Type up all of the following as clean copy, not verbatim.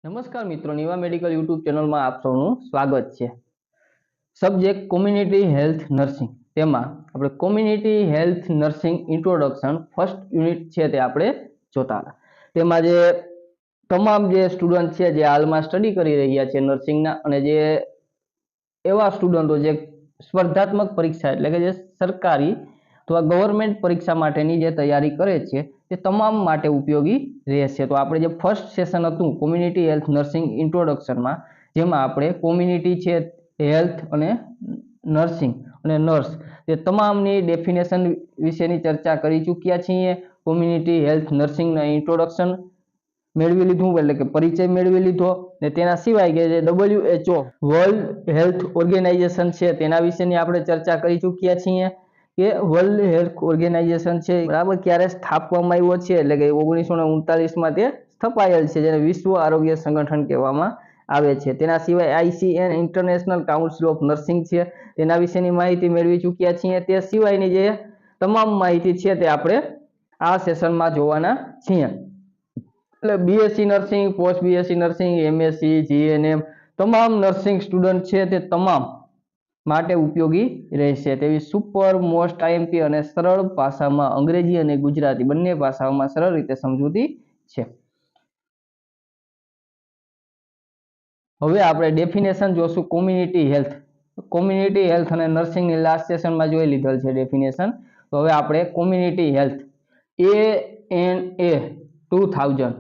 નમસ્કાર મિત્રો, Niva medical YouTube ચેનલમાં આપ સૌનું સ્વાગત છે. સબ્જેક્ટ કોમ્યુનિટી હેલ્થ નર્સિંગ, તેમાં આપણે community health nursing introduction first unit છે તે આપણે જોતા હતા. તેમાં જે તમામ જે સ્ટુડન્ટ છે જે હાલમાં સ્ટડી કરી રહ્યા છે નર્સિંગના, અને જે એવા સ્ટુડન્ટો જે સ્પર્ધાત્મક પરીક્ષા એટલે કે જે સરકારી અથવા ગવર્મેન્ટ પરીક્ષા માટેની જે તૈયારી કરે છે તે તમામ માટે ઉપયોગી રહેશે. તો આપણે જે ફર્સ્ટ સેશન હતું કોમ્યુનિટી હેલ્થ નર્સિંગ ઇન્ટ્રોડક્શનમાં, જેમાં આપણે કોમ્યુનિટી છે હેલ્થ અને નર્સિંગ અને નર્સ તે તમામની ડેફિનેશન વિશેની ચર્ચા કરી ચૂક્યા છીએ. કોમ્યુનિટી હેલ્થ નર્સિંગના ઇન્ટ્રોડક્શન મેળવી લીધું એટલે કે પરિચય મેળવી લીધો, ને તેના સિવાય કે જે WHO વર્લ્ડ હેલ્થ ઓર્ગેનાઇઝેશન છે તેના વિશેની આપણે ચર્ચા કરી ચૂક્યા છીએ કે વર્લ્ડ હેલ્થ ઓર્ગેનાઇઝેશન છે બરાબર ક્યારે સ્થાપવામાં આવ્યો છે, એટલે કે 1939માં તે સ્થપાયેલ છે, જેને વિશ્વ આરોગ્ય સંગઠન કહેવામાં આવે છે. તેના સિવાય ICN international council of nursing છે તેના વિશેની માહિતી મેળવી ચૂક્યા છીએ. તે સિવાયની જે તમામ માહિતી છે તે આપણે આ સેશનમાં જોવાના છીએ. એટલે BSc nursing, post BSc nursing, MSc, GNM તમામ નર્સિંગ સ્ટુડન્ટ છે તે તમામ માટે ઉપયોગી રહેશે તેવી સુપર મોસ્ટ IMP અને સરળ ભાષામાં અંગ્રેજી અને ગુજરાતી બંને ભાષાઓમાં સરળ રીતે સમજૂતી છે. હવે આપણે ડેફિનેશન જોશું કોમ્યુનિટી હેલ્થ. કોમ્યુનિટી હેલ્થ અને નર્સિંગની લાસ્ટ સેશનમાં જોઈ લીધેલ છે ડેફિનેશન. તો હવે આપણે કોમ્યુનિટી હેલ્થ ANA 2000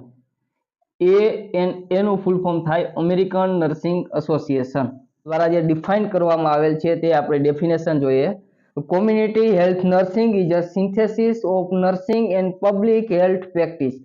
ANA નું ફૂલ ફોર્મ થાય અમેરિકન નર્સિંગ એસોસિએશન દ્વારા જે ડિફાઇન કરવામાં આવેલ છે તે આપણે ડેફિનેશન જોઈએ. Community health nursing is a synthesis of nursing and public health practice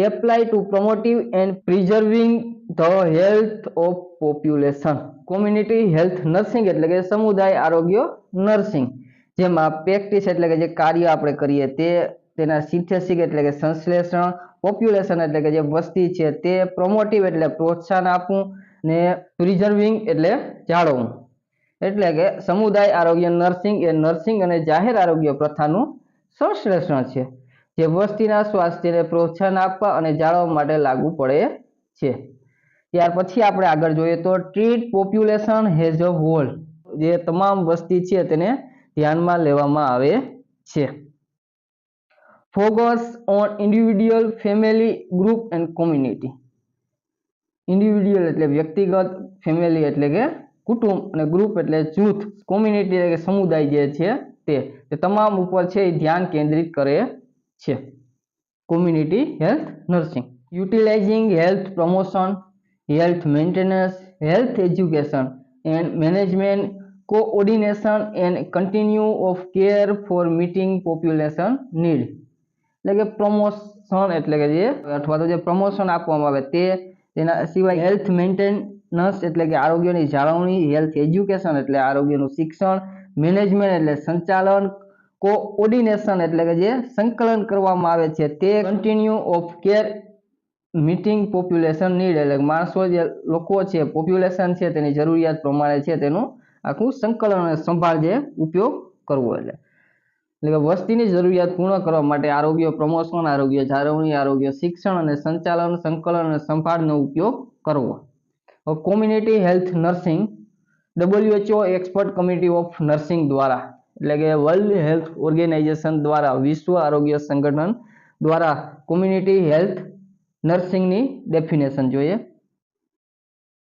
apply to promotive and preserving the health of population. કોમ્યુનિટી હેલ્થ નર્સિંગ એટલે કે સમુદાય આરોગ્ય નર્સિંગ, જેમાં પ્રેક્ટિસ એટલે કે જે કાર્ય આપણે કરીએ તે, તેના સિન્થેસિસ એટલે કે સંશ્લેષણ, પોપ્યુલેશન એટલે કે જે વસ્તી છે તે, પ્રોમોટિવ એટલે પ્રોત્સાહન આપવું, ને પ્રિઝર્વિંગ એટલે જાળવવું. એટલે કે સમુદાય આરોગ્ય નર્સિંગ એ નર્સિંગ અને જાહેર આરોગ્ય પ્રથાનું સંશ્લેષણ છે જે વસ્તીના સ્વાસ્થ્યને પ્રોત્સાહન આપવા અને જાળવવા માટે લાગુ પડે છે. ત્યાર પછી આપણે આગળ જોઈએ તો treat population has a whole, જે તમામ વસ્તી છે તેને ધ્યાનમાં લેવામાં આવે છે. Focus on individual, family, group and community. Individual એટલે વ્યક્તિગત, ફેમિલી એટલે કે કુટુંબ, અને ગ્રુપ એટલે જૂથ, કોમ્યુનિટી એટલે કે સમુદાય જે છે તે તમામ ઉપર છે એ ધ્યાન કેન્દ્રિત કરે છે. Community health nursing utilising health promotion, health maintenance, health education and management, coordination and continue of care for meeting population need. એટલે કે પ્રમોશન એટલે કે જે અથવા તો જે પ્રમોશન આપવામાં આવે તે, તેના સિવાય હેલ્થ મેન્ટેનન્સ એટલે કે આરોગ્યની જાળવણી, હેલ્થ એજ્યુકેશન એટલે આરોગ્યનું શિક્ષણ, મેનેજમેન્ટ એટલે સંચાલન, કોઓર્ડિનેશન એટલે કે જે સંકલન કરવામાં આવે છે તે, continue of care meeting population need એટલે માણસો જે લોકો છે પોપ્યુલેશન છે તેની જરૂરિયાત પ્રમાણે છે તેનું આખું સંકલન અને સંભાળ જે ઉપયોગ કરવો, એટલે કે વસ્તીની જરૂરિયાત પૂર્ણ કરવા માટે આરોગ્ય પ્રમોશન, આરોગ્ય જાળવણી, આરોગ્ય શિક્ષણ અને સંચાલન, સંકલન અને સંભાળનો ઉપયોગ કરવો. Community health nursing WHO expert committee of nursing દ્વારા એટલે કે વર્લ્ડ હેલ્થ ઓર્ગેનાઇઝેશન દ્વારા, વિશ્વ આરોગ્ય સંગઠન દ્વારા કોમ્યુનિટી હેલ્થ નર્સિંગની ડેફિનેશન જોઈએ.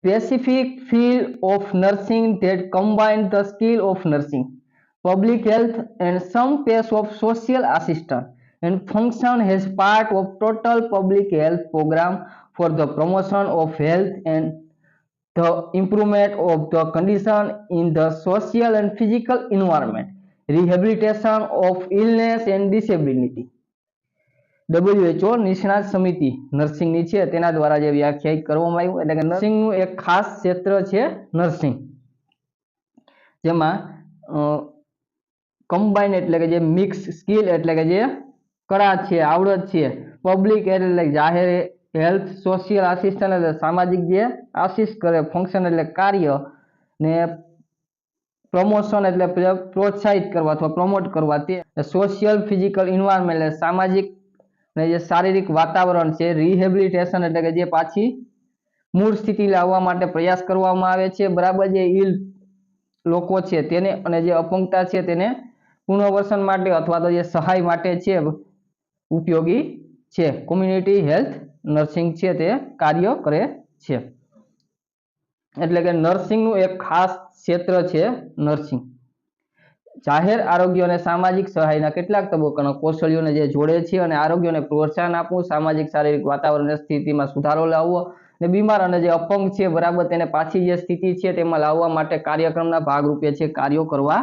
Specific field of nursing that combine the skill of nursing, public health and some phase of social assistance and function as part of total public health program for the promotion of health and the improvement of the condition in the social and physical environment, rehabilitation of illness and disability. WHO નિષ્ણાત સમિતિ નર્સિંગની છે તેના દ્વારા જે વ્યાખ્યાયિત કરવામાં આવ્યું, એટલે કે નર્સિંગનું એક ખાસ ક્ષેત્ર છે નર્સિંગ, જેમાં કમ્બાઇન એટલે કે જે મિક્સ, સ્કિલ એટલે કે જે કળા છે, આવડત છે, પબ્લિક એટલે જાહેર હેલ્થ, સોશિયલ આસિસ્ટન્ટ એટલે સામાજિક જે આસિસ્ટ કરે, ફંક્શન એટલે કાર્ય, ને પ્રમોશન એટલે પ્રોત્સાહિત કરવા અથવા પ્રમોટ કરવા તે, સોશિયલ ફિઝિકલ ઇન્વાયરમેન્ટ એટલે સામાજિક ને જે શારીરિક વાતાવરણ છે, રિહેબિલિટેશન એટલે કે જે પાછી મૂળ સ્થિતિ લાવવા માટે પ્રયાસ કરવામાં આવે છે, બરાબર. જે ઇલ લોકો છે તેને અને જે અપંગતા છે તેને પુનર્વસન માટે અથવા તો જે સહાય માટે છે ઉપયોગી છે. કોમ્યુનિટી હેલ્થ નર્સિંગ છે તે કાર્ય કરે છે. એટલે કે નર્સિંગનું એક ખાસ ક્ષેત્ર છે નર્સિંગ. જાહેર આરોગ્ય અને સામાજિક સહાયના કેટલાક તબક્કાના કૌશલ્યોને જે જોડે છે અને આરોગ્યને પ્રોત્સાહન આપવું, સામાજિક શારીરિક વાતાવરણની સ્થિતિમાં સુધારો લાવવો અને બીમાર અને જે અપંગ છે બરાબર તેને પાછી જે સ્થિતિ છે તેમાં લાવવા માટે કાર્યક્રમના ભાગરૂપે છે કાર્યો કરવા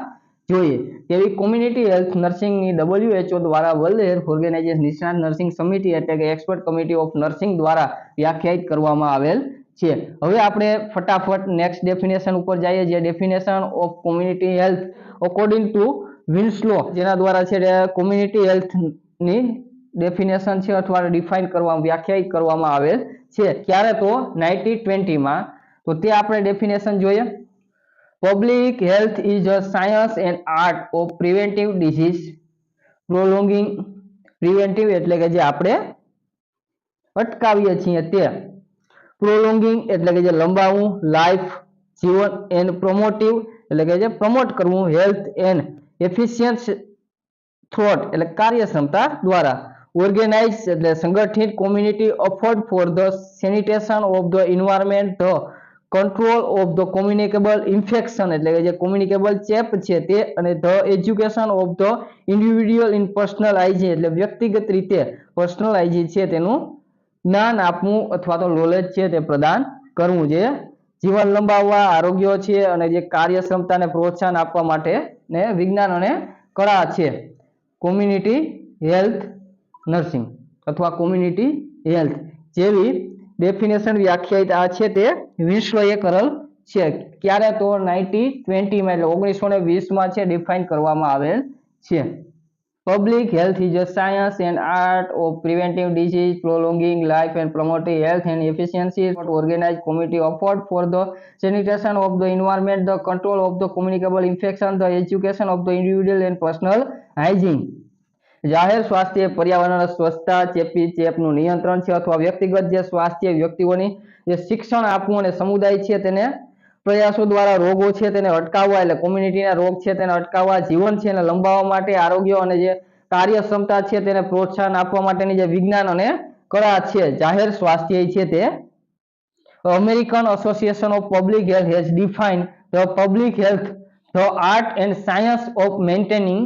જોઈએ. તેવી કોમ્યુનિટી હેલ્થ નર્સિંગની WHO દ્વારા વર્લ્ડ હેલ્થ ઓર્ગેનાઇઝેશન નિષ્ણાત નર્સિંગ સમિતિ એટલે કે એક્સપર્ટ કમિટી ઓફ નર્સિંગ દ્વારા વ્યાખ્યાયિત કરવામાં આવેલ છે. હવે આપણે ફટાફટ નેક્સ્ટ ડેફિનેશન ઉપર જઈએ. જે definition of community health according to Winslow, જેના દ્વારા છે કોમ્યુનિટી હેલ્થની ડેફિનેશન છે અથવા ડિફાઇન કરવા વ્યાખ્યાયિત કરવામાં આવેલ છે. ક્યારે? તો 1920 માં. તો તે આપણે ડેફિનેશન જોઈએ. Public health is a science and art of preventive disease prolonging. Preventive એટલે કે જે આપણે અટકાવીએ છીએ તે. પ્રોલોંગિંગ એટલે કે જે લંબાવવું, લાઈફ જીવન, એન્ડ પ્રોમોટિવ એટલે કે જે પ્રમોટ કરવું, હેલ્થ એન્ડ એફિશિયન્ટ થ્રોટ એટલે કાર્યક્ષમતા દ્વારા. ઓર્ગેનાઇઝ એટલે સંગઠિત. Community afford for the sanitation of the environment, the control of the communicable infection એટલે કે જે કોમ્યુનિકેબલ ચેપ છે તે, અને the education of the individual in personal hygiene એટલે વ્યક્તિગત રીતે પર્સનલ હાઇજીન છે તેનું જ્ઞાન આપવું અથવા તો નોલેજ છે તે પ્રદાન કરવું. જે જીવન લંબાવવા, આરોગ્ય છે અને જે કાર્યક્ષમતાને પ્રોત્સાહન આપવા માટે ને વિજ્ઞાન અને કળા છે. કોમ્યુનિટી હેલ્થ નર્સિંગ અથવા કોમ્યુનિટી હેલ્થ જેવી ડેફિનેશન વ્યાખ્યાયિત આ છે તે વિન્સલોએ કરેલ છે. ક્યારે? તો 1920 માં એટલે 1920 માં છે ડિફાઇન કરવામાં આવેલ છે. Public health is a science and art of preventing disease, prolonging life and promoting health and efficiency. Organized community effort for the sanitation of the environment, the control of the communicable infection, the education of the individual and personal hygiene. જાહેર સ્વાસ્થ્ય, પર્યાવરણ સ્વચ્છતા, ચેપી ચેપનું નિયંત્રણ છે અથવા વ્યક્તિગત જે સ્વાસ્થ્ય વ્યક્તિઓની જે શિક્ષણ આપવું અને સમુદાય છે તેને પ્રયાસો દ્વારા રોગો છે તેને અટકાવવા એટલે કોમ્યુનિટીના રોગ છે તેને અટકાવવા, જીવન છે એને લંબાવવા માટે, આરોગ્ય અને જે કાર્યક્ષમતા છે તેને પ્રોત્સાહન આપવા માટેની જે વિજ્ઞાન અને કળા છે જાહેર સ્વાસ્થ્ય છે તે. American association of public health has defined the public health the art and science of maintaining,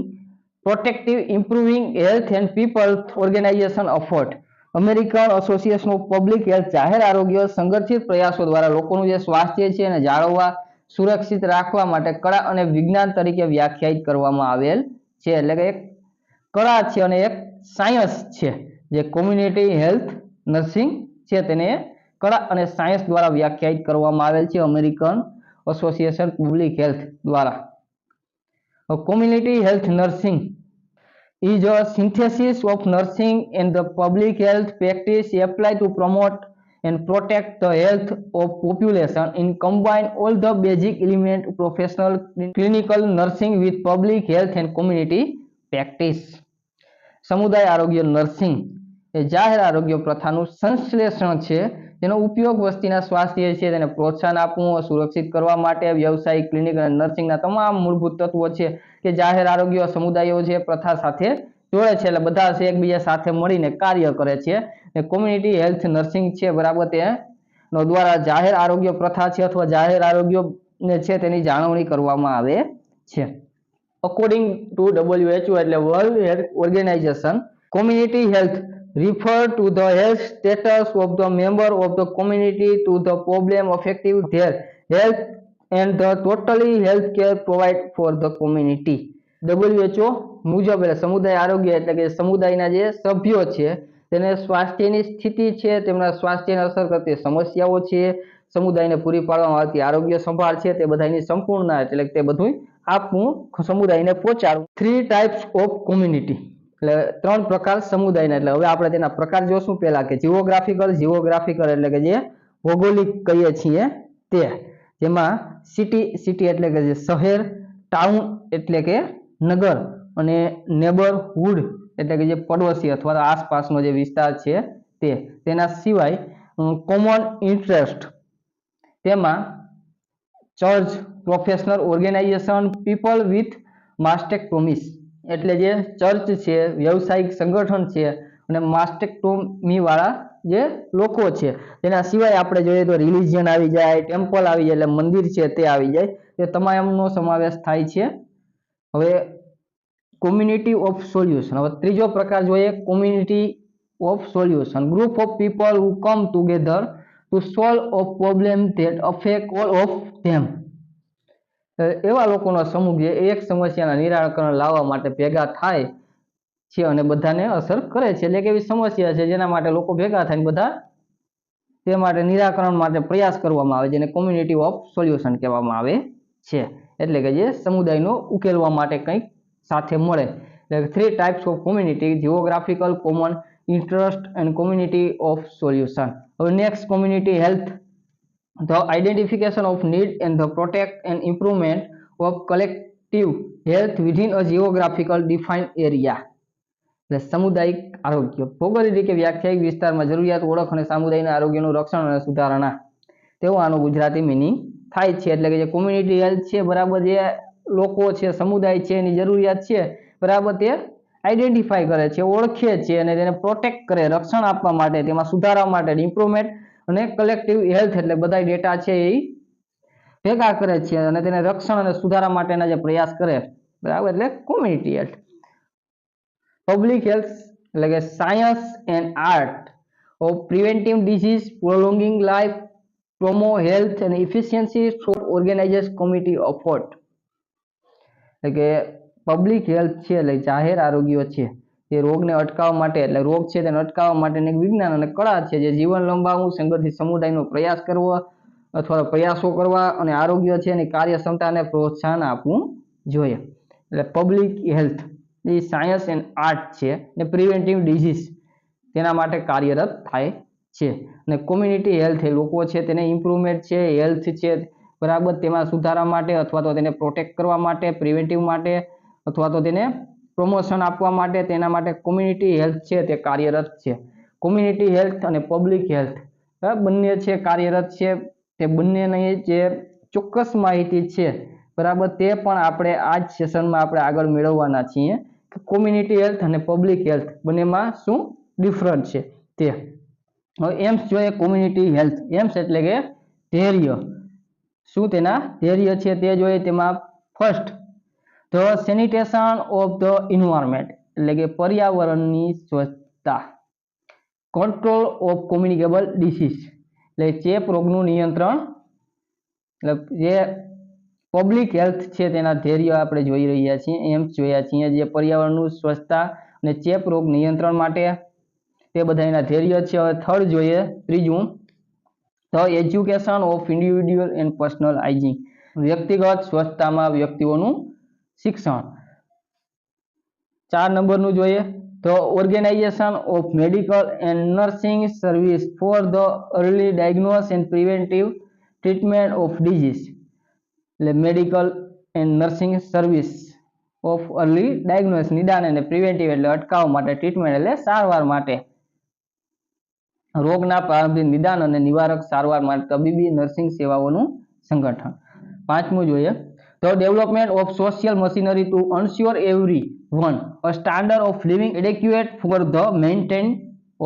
protective, improving health and people organisation effort. American association of public health જાહેર આરોગ્ય સંગઠિત પ્રયાસો દ્વારા લોકોનું જે સ્વાસ્થ્ય છે એને જાળવવા, સુરક્ષિત રાખવા માટે કળા અને વિજ્ઞાન તરીકે વ્યાખ્યાયિત કરવામાં આવેલ છે. એટલે કે એક કળા છે અને એક સાયન્સ છે. જે કોમ્યુનિટી હેલ્થ નર્સિંગ છે તેને કળા અને સાયન્સ દ્વારા વ્યાખ્યાયિત કરવામાં આવેલ છે અમેરિકન એસોસિએશન પબ્લિક હેલ્થ દ્વારા. Community health nursing is a synthesis of nursing and the public health practice applied to promote and protect the health of population in combine all the basic element professional clinical nursing with public health and community practice. સમુદાય આરોગ્ય nursing એ જાહેર આરોગ્ય પ્રથાનું સંશ્લેષણ છે. તેનો ઉપયોગ વસ્તીના સ્વાસ્થ્ય છે તેને પ્રોત્સાહન આપવું, સુરક્ષિત કરવા માટે વ્યવસાયિક ક્લિનિક અને નર્સિંગના તમામ મૂળભૂત તત્વો છે કે જાહેર આરોગ્ય સમુદાયો છે પ્રથા સાથે જોડે છે. એટલે બધા છે એકબીજા સાથે મળીને કાર્ય કરે છે. કોમ્યુનિટી હેલ્થ નર્સિંગ છે બરાબર તેનો દ્વારા જાહેર આરોગ્ય પ્રથા છે અથવા જાહેર આરોગ્ય છે તેની જાળવણી કરવામાં આવે છે. અકોર્ડિંગ ટુ WHO એટલે world health organisation, community health refer to the health status of the member of the community to the problem affecting their health and the totally health care provided for the community. WHO મુજબ એટલે સમુદાય આરોગ્ય એટલે કે સમુદાયના જે સભ્યો છે તેને સ્વાસ્થ્યની સ્થિતિ છે, તેમના સ્વાસ્થ્યને અસર કરતી સમસ્યાઓ છે, સમુદાયને પૂરી પાડવામાં આવતી આરોગ્ય સંભાળ છે તે બધાની સંપૂર્ણ એટલે કે તે બધું આપવું સમુદાયને પહોંચાડવું. 3 types of community એટલે 3 પ્રકાર સમુદાયના. એટલે હવે આપણે તેના પ્રકાર જોશું. પહેલા કે જીઓગ્રાફિકલ એટલે કે જે ભૌગોલિક કહીએ છીએ તે, જેમાં સિટી એટલે કે જે શહેર, ટાઉન એટલે કે નગર અને નેબરહુડ એટલે કે જે પડોશી અથવા આસપાસનો જે વિસ્તાર છે તે. તેના સિવાય કોમન ઇન્ટરેસ્ટ તેમાં church, professional organisation, people with mastectomies એટલે જે ચર્ચ છે, વ્યવસાયિક સંગઠન છે અને માસ્ટેક્ટોમી વાળા જે લોકો છે, તેના સિવાય આપણે જોઈએ તો રિલિજિયન આવી જાય, ટેમ્પલ આવી જાય, એટલે મંદિર છે તે આવી જાય, તે તમામનો સમાવેશ થાય છે. હવે કોમ્યુનિટી ઓફ સોલ્યુશન, હવે ત્રીજો પ્રકાર જોઈએ community of solution, group of people who come together to solve of problem that affect all of them, એવા લોકોનો સમૂહ જે એક સમસ્યાના નિરાકરણ લાવવા માટે ભેગા થાય છે અને બધાને અસર કરે છે, એટલે કે એવી સમસ્યા છે જેના માટે લોકો ભેગા થાય બધા તે માટે નિરાકરણ માટે પ્રયાસ કરવામાં આવે, જેને કોમ્યુનિટી ઓફ સોલ્યુશન કહેવામાં આવે છે. એટલે કે જે સમુદાયનો ઉકેલવા માટે કંઈક સાથે મળે. એટલે 3 types of community: geographical, common interest and community of solution. હવે next, community health, the identification of need and the protect and improvement of collective health within a geographical defined area. એટલે સામુદાયિક આરોગ્ય ભૌગોલિક રીતે વ્યાખ્યાયિત વિસ્તારમાં જરૂરિયાત, ઓળખ અને સામુદાયિકના આરોગ્યનું રક્ષણ અને સુધારણા, તેવો આનો ગુજરાતી મિનિંગ થાય છે. એટલે કે જે કોમ્યુનિટી હેલ્થ છે, બરાબર, જે લોકો છે, સમુદાય છે, એની જરૂરિયાત છે, બરાબર, તે આઈડેન્ટિફાઈ કરે છે, ઓળખે છે અને તેને પ્રોટેક્ટ કરે, રક્ષણ આપવા માટે, તેમાં સુધારવા માટે, ઇમ્પ્રુવમેન્ટ અને કલેક્ટિવ હેલ્થ એટલે બધા ડેટા છે એ ભેગા કરે છે અને તેને રક્ષણ અને સુધારા માટેના જે પ્રયાસ કરે, બરાબર, એટલે કોમ્યુનિટી હેલ્થ. પબ્લિક હેલ્થ એટલે કે science and art of preventive disease, prolonging life, promo health અને efficiency through organised committee effort. એટલે કે પબ્લિક હેલ્થ છે એટલે જાહેર આરોગ્ય છે, તે રોગને અટકાવવા માટે, એટલે રોગ છે તેને અટકાવવા માટેની વિજ્ઞાન અને કળા છે, જે જીવન લંબાવવું, સંગઠિત સમુદાયનો પ્રયાસ કરવો અથવા પ્રયાસો કરવા અને આરોગ્ય છે એની કાર્યક્ષમતાને પ્રોત્સાહન આપવું જોઈએ. એટલે public health A science and art છે ને પ્રિવેન્ટિવ ડિઝીઝ તેના માટે કાર્યરત થાય છે. અને કોમ્યુનિટી હેલ્થ એ લોકો છે તેને ઇમ્પ્રુવમેન્ટ છે, હેલ્થ છે, બરાબર, તેમાં સુધારા માટે અથવા તો તેને પ્રોટેક્ટ કરવા માટે, પ્રિવેન્ટિવ માટે અથવા તો તેને પ્રમોશન આપવા માટે, તેના માટે કોમ્યુનિટી હેલ્થ છે તે કાર્યરત છે. કોમ્યુનિટી હેલ્થ અને પબ્લિક હેલ્થ બંને છે કાર્યરત છે. તે બંનેની જે ચોક્કસ માહિતી છે, બરાબર, તે પણ આપણે આ જ સેશનમાં આપણે આગળ મેળવવાના છીએ. કોમ્યુનિટી હેલ્થ અને પબ્લિક હેલ્થ બંનેમાં શું ડિફરન્ટ છે તે. હવે એમ્સ જોઈએ કોમ્યુનિટી હેલ્થ. એમ્સ એટલે કે ધ્યેય, શું તેના ધ્યેય છે તે જોઈએ. તેમાં first, the sanitation of the environment એટલે કે પર્યાવરણની સ્વચ્છતા, કંટ્રોલ ઓફ કોમ્યુનિકેબલ ડિસીઝ એટલે ચેપ રોગનું નિયંત્રણ. એટલે જે પબ્લિક હેલ્થ છે તેના ધ્યેય આપણે જોઈ રહ્યા છીએ, એમ્સ જોયા છીએ, જે પર્યાવરણનું સ્વચ્છતા અને ચેપ રોગ નિયંત્રણ માટે તે બધા એના ધ્યેય છે. હવે થર્ડ જોઈએ, ત્રીજું, the education of individual and personal hygiene વ્યક્તિગત સ્વચ્છતામાં વ્યક્તિઓનું શિક્ષણ. 4 નંબરનું જોઈએ, the organisation of medical and nursing service for the early diagnosis and preventive treatment of disease એટલે medical and nursing service of early diagnosis નિદાન અને પ્રિવેન્ટિવ એટલે અટકાવવા માટે, ટ્રીટમેન્ટ એટલે સારવાર માટે, રોગના પ્રારંભિક નિદાન અને નિવારક સારવાર માટે તબીબી નર્સિંગ સેવાઓનું સંગઠન. 5મું જોઈએ, the development of social machinery to ensure every one a standard of living adequate for the maintain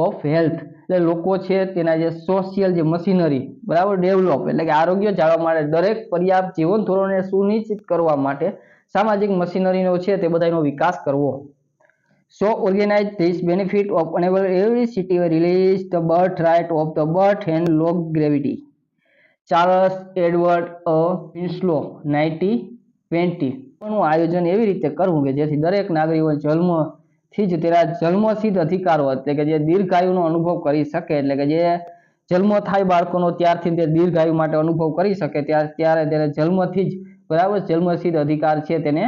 of health એટલે લોકો છે તેના જે સોશિયલ જે મશીનરી, બરાબર, ડેવલપ એટલે કે આરોગ્ય જાળવવા માટે, દરેક પર્યાપ્ત જીવન ધોરણને સુનિશ્ચિત કરવા માટે સામાજિક મશીનરીનો છે તે બધાનો વિકાસ કરવો. So organize this benefit of enable every city release the birth right of the birth and longevity. Charles Edward Winslow 1920 નું આયોજન એવી રીતે કરવું કે જેથી દરેક નાગરિકો જન્મથી જ તેના જન્મસિદ્ધ અધિકારો એટલે કે જે દીર્ઘાયુનો અનુભવ કરી શકે, એટલે કે જે જન્મ થાય બાળકોનો ત્યારથી તે દીર્ઘાયુ માટે અનુભવ કરી શકે ત્યારે તેને જન્મથી જ, બરાબર, જન્મસિદ્ધ અધિકાર છે તેને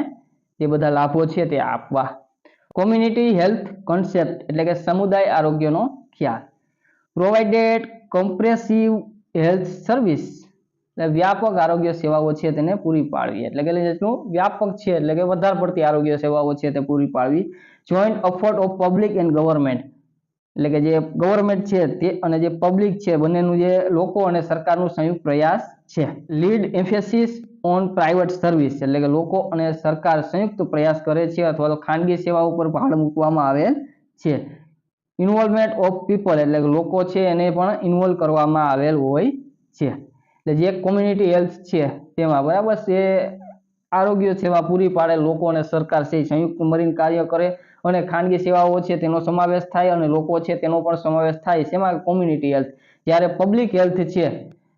તે બધા લાભો છે તે આપવા. કોમ્યુનિટી હેલ્થ કોન્સેપ્ટ એટલે કે સમુદાય આરોગ્યનો ખ્યાલ. પ્રોવાઇડેડ કોમ્પ્રેસિવ હેલ્થ સર્વિસ એટલે વ્યાપક આરોગ્ય સેવાઓ છે તેને પૂરી પાડવી, એટલે કે જેટલું વ્યાપક છે એટલે કે વધારે પડતી આરોગ્ય સેવાઓ છે તે પૂરી પાડવી. Joint effort of public and government એટલે કે જે ગવર્મેન્ટ છે તે અને જે પબ્લિક છે બંનેનું જે લોકો અને સરકારનું સંયુક્ત પ્રયાસ છે. Lead emphasis on private service એટલે કે લોકો અને સરકાર સંયુક્ત પ્રયાસ કરે છે અથવા તો ખાનગી સેવા ઉપર ભાર મૂકવામાં આવેલ છે. ઇન્વોલ્વમેન્ટ ઓફ પીપલ એટલે કે લોકો છે એને પણ ઇન્વોલ્વ કરવામાં આવેલ હોય છે. એટલે જે કોમ્યુનિટી હેલ્થ છે તેમાં બરાબર છે આરોગ્ય સેવા પૂરી પાડે લોકો અને સરકાર છે સંયુક્ત મળીને કાર્ય કરે અને ખાનગી સેવાઓ છે તેનો સમાવેશ થાય અને લોકો છે તેનો પણ સમાવેશ થાય તેમાં કોમ્યુનિટી હેલ્થ. જ્યારે પબ્લિક હેલ્થ છે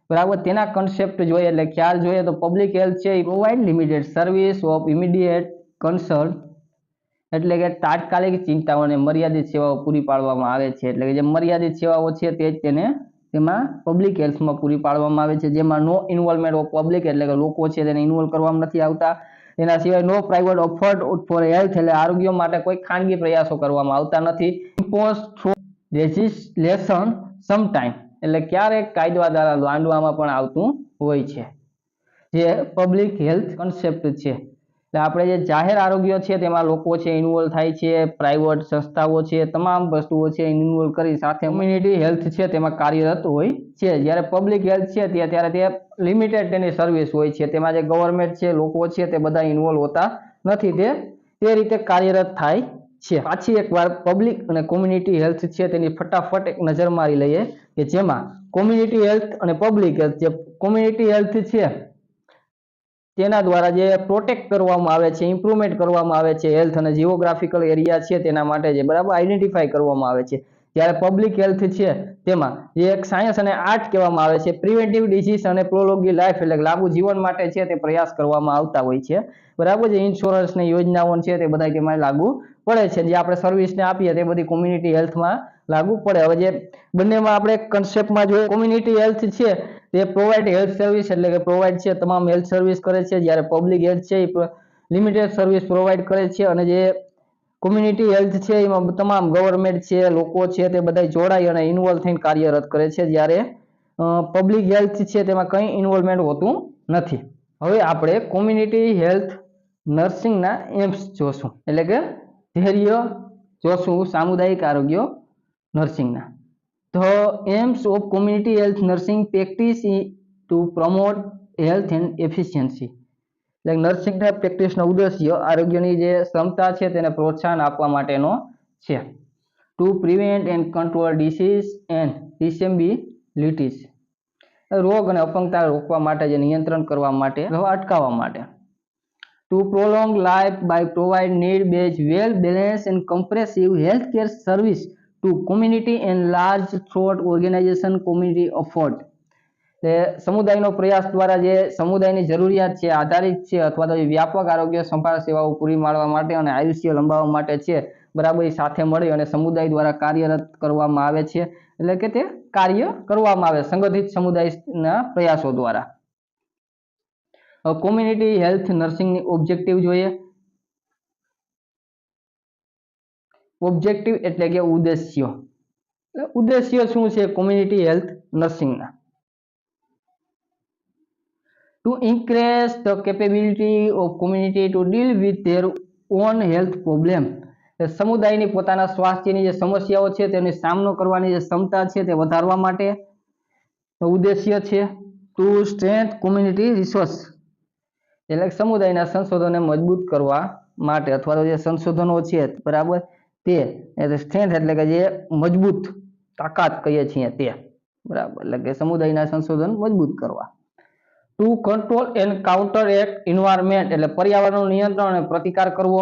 બરાબર તેના કન્સેપ્ટ જોઈએ એટલે ખ્યાલ જોઈએ તો પબ્લિક હેલ્થ છે provide limited service of immediate concern એટલે કે તાત્કાલિક ચિંતાઓને મર્યાદિત સેવાઓ પૂરી પાડવામાં આવે છે. એટલે કે જે મર્યાદિત સેવાઓ છે તે તેને તેમાં પબ્લિક હેલ્થમાં પૂરી પાડવામાં આવે છે, જેમાં નો ઇન્વોલ્વમેન્ટ ઓફ પબ્લિક એટલે કે લોકો છે તેને ઇન્વોલ્વ કરવામાં નથી આવતા. એના સિવાય નો પ્રાઇવેટ ઓફર્ડ ફોર હેલ્થ એટલે આરોગ્ય માટે કોઈ ખાનગી પ્રયાસો કરવામાં આવતા નથી. ઇમ્પોઝ થ્રુ લેજિસ્લેશન સમટાઈમ એટલે ક્યારેક કાયદા દ્વારા લાદવામાં પણ આવતું હોય છે. જે પબ્લિક હેલ્થ કન્સેપ્ટ છે એટલે આપણે જે જાહેર આરોગ્ય છે તેમાં લોકો છે ઇન્વોલ્વ થાય છે, પ્રાઇવેટ સંસ્થાઓ છે તમામ વસ્તુઓ છે ઇન્વોલ્વ કરી સાથે કોમ્યુનિટી હેલ્થ છે તેમાં કાર્યરત હોય છે. જ્યારે પબ્લિક હેલ્થ છે ત્યારે તે લિમિટેડ તેની સર્વિસ હોય છે, તેમાં જે ગવર્મેન્ટ છે લોકો છે તે બધા ઇન્વોલ્વ હોતા નથી, તે રીતે કાર્યરત થાય છે. પાછી એકવાર પબ્લિક અને કોમ્યુનિટી હેલ્થ છે તેની ફટાફટ એક નજર મારી લઈએ કે જેમાં કોમ્યુનિટી હેલ્થ અને પબ્લિક હેલ્થ જે કોમ્યુનિટી હેલ્થ છે તેના દ્વારા જે પ્રોટેક્ટ કરવામાં આવે છે, ઇમ્પ્રુવમેન્ટ કરવામાં આવે છે હેલ્થ અને જીઓગ્રાફિકલ એરિયા છે તેના માટે જે બરાબર આઈડેન્ટિફાઈ કરવામાં આવે છે. જ્યારે પબ્લિક હેલ્થ છે તેમાં જે એક સાયન્સ અને આર્ટ કહેવામાં આવે છે પ્રિવેન્ટિવ ડિસીઝ અને પ્રોલોંગી લાઈફ એટલે લાંબુ જીવન માટે છે તે પ્રયાસ કરવામાં આવતા હોય છે. બરાબર જે ઇન્સ્યોરન્સની યોજનાઓ છે તે બધા તેમાં લાગુ પડે છે. જે આપણે સર્વિસને આપીએ તે બધી કોમ્યુનિટી હેલ્થમાં લાગુ પડે. હવે જે બંનેમાં આપણે કન્સેપ્ટમાં જોઈએ કોમ્યુનિટી હેલ્થ છે તે પ્રોવાઇડ હેલ્થ સર્વિસ એટલે કે પ્રોવાઇડ છે તમામ હેલ્થ સર્વિસ કરે છે, જ્યારે પબ્લિક હેલ્થ છે એ લિમિટેડ સર્વિસ પ્રોવાઇડ કરે છે. અને જે કોમ્યુનિટી હેલ્થ છે એમાં તમામ ગવર્મેન્ટ છે લોકો છે તે બધા જોડાઈ અને ઇન્વોલ્વ થઈને કાર્યરત કરે છે, જ્યારે પબ્લિક હેલ્થ છે તેમાં કંઈ ઇન્વોલ્વમેન્ટ હોતું નથી. હવે આપણે કોમ્યુનિટી હેલ્થ નર્સિંગના એમ્સ જોશું એટલે કે ધ્યેય જોશું સામુદાયિક આરોગ્ય નર્સિંગના. The aims of community health nursing practice is to promote health and efficiency. એટલે નર્સિંગના પ્રેક્ટિસનો ઉદ્દેશ્ય આરોગ્યની જે ક્ષમતા છે તેને પ્રોત્સાહન આપવા માટેનો છે. Two prevent and control disease and disabilities રોગ અને અપંગતા રોકવા માટે જે નિયંત્રણ કરવા માટે અટકાવવા માટે. To prolong life by provide need-based, well-balanced and comprehensive healthcare service to community and large throughout organization community effort. સમુદાયનો પ્રયાસ દ્વારા જે સમુદાયની જરૂરિયાત છે આધારિત છે અથવા તો વ્યાપક આરોગ્ય સંભાળ સેવાઓ પૂરી પાડવા માટે અને આયુષ્ય લંબાવવા માટે છે બરાબર સાથે મળી અને સમુદાય દ્વારા કાર્યરત કરવામાં આવે છે. એટલે કે તે કાર્ય કરવામાં આવે સંગઠિત સમુદાયના પ્રયાસો દ્વારા. કોમ્યુનિટી હેલ્થ નર્સિંગની ઓબ્જેક્ટિવ જોઈએ. ઓબ્જેક્ટિવ એટલે કે ઉદ્દેશ્ય. ઉદ્દેશ્ય શું છે કોમ્યુનિટી હેલ્થ નર્સિંગના? To increase the capability of community to deal with their own health problem. સમુદાયની પોતાના સ્વાસ્થ્યની જે સમસ્યાઓ છે તેનો સામનો કરવાની જે ક્ષમતા છે તે વધારવા માટે ઉદ્દેશ્ય છે. ટુ સ્ટ્રેન્થ કોમ્યુનિટી રિસોર્સ એટલે સમુદાયના સંશોધનને મજબૂત કરવા માટે અથવા તો જે સંશોધનો છે બરાબર તે સ્ટ્રેન્થ એટલે કે જે મજબૂત તાકાત કહીએ છીએ તે બરાબર એટલે કે સમુદાયના સંશોધન મજબૂત કરવા. Two control and counter act environment એટલે પર્યાવરણનું નિયંત્રણ અને પ્રતિકાર કરવો.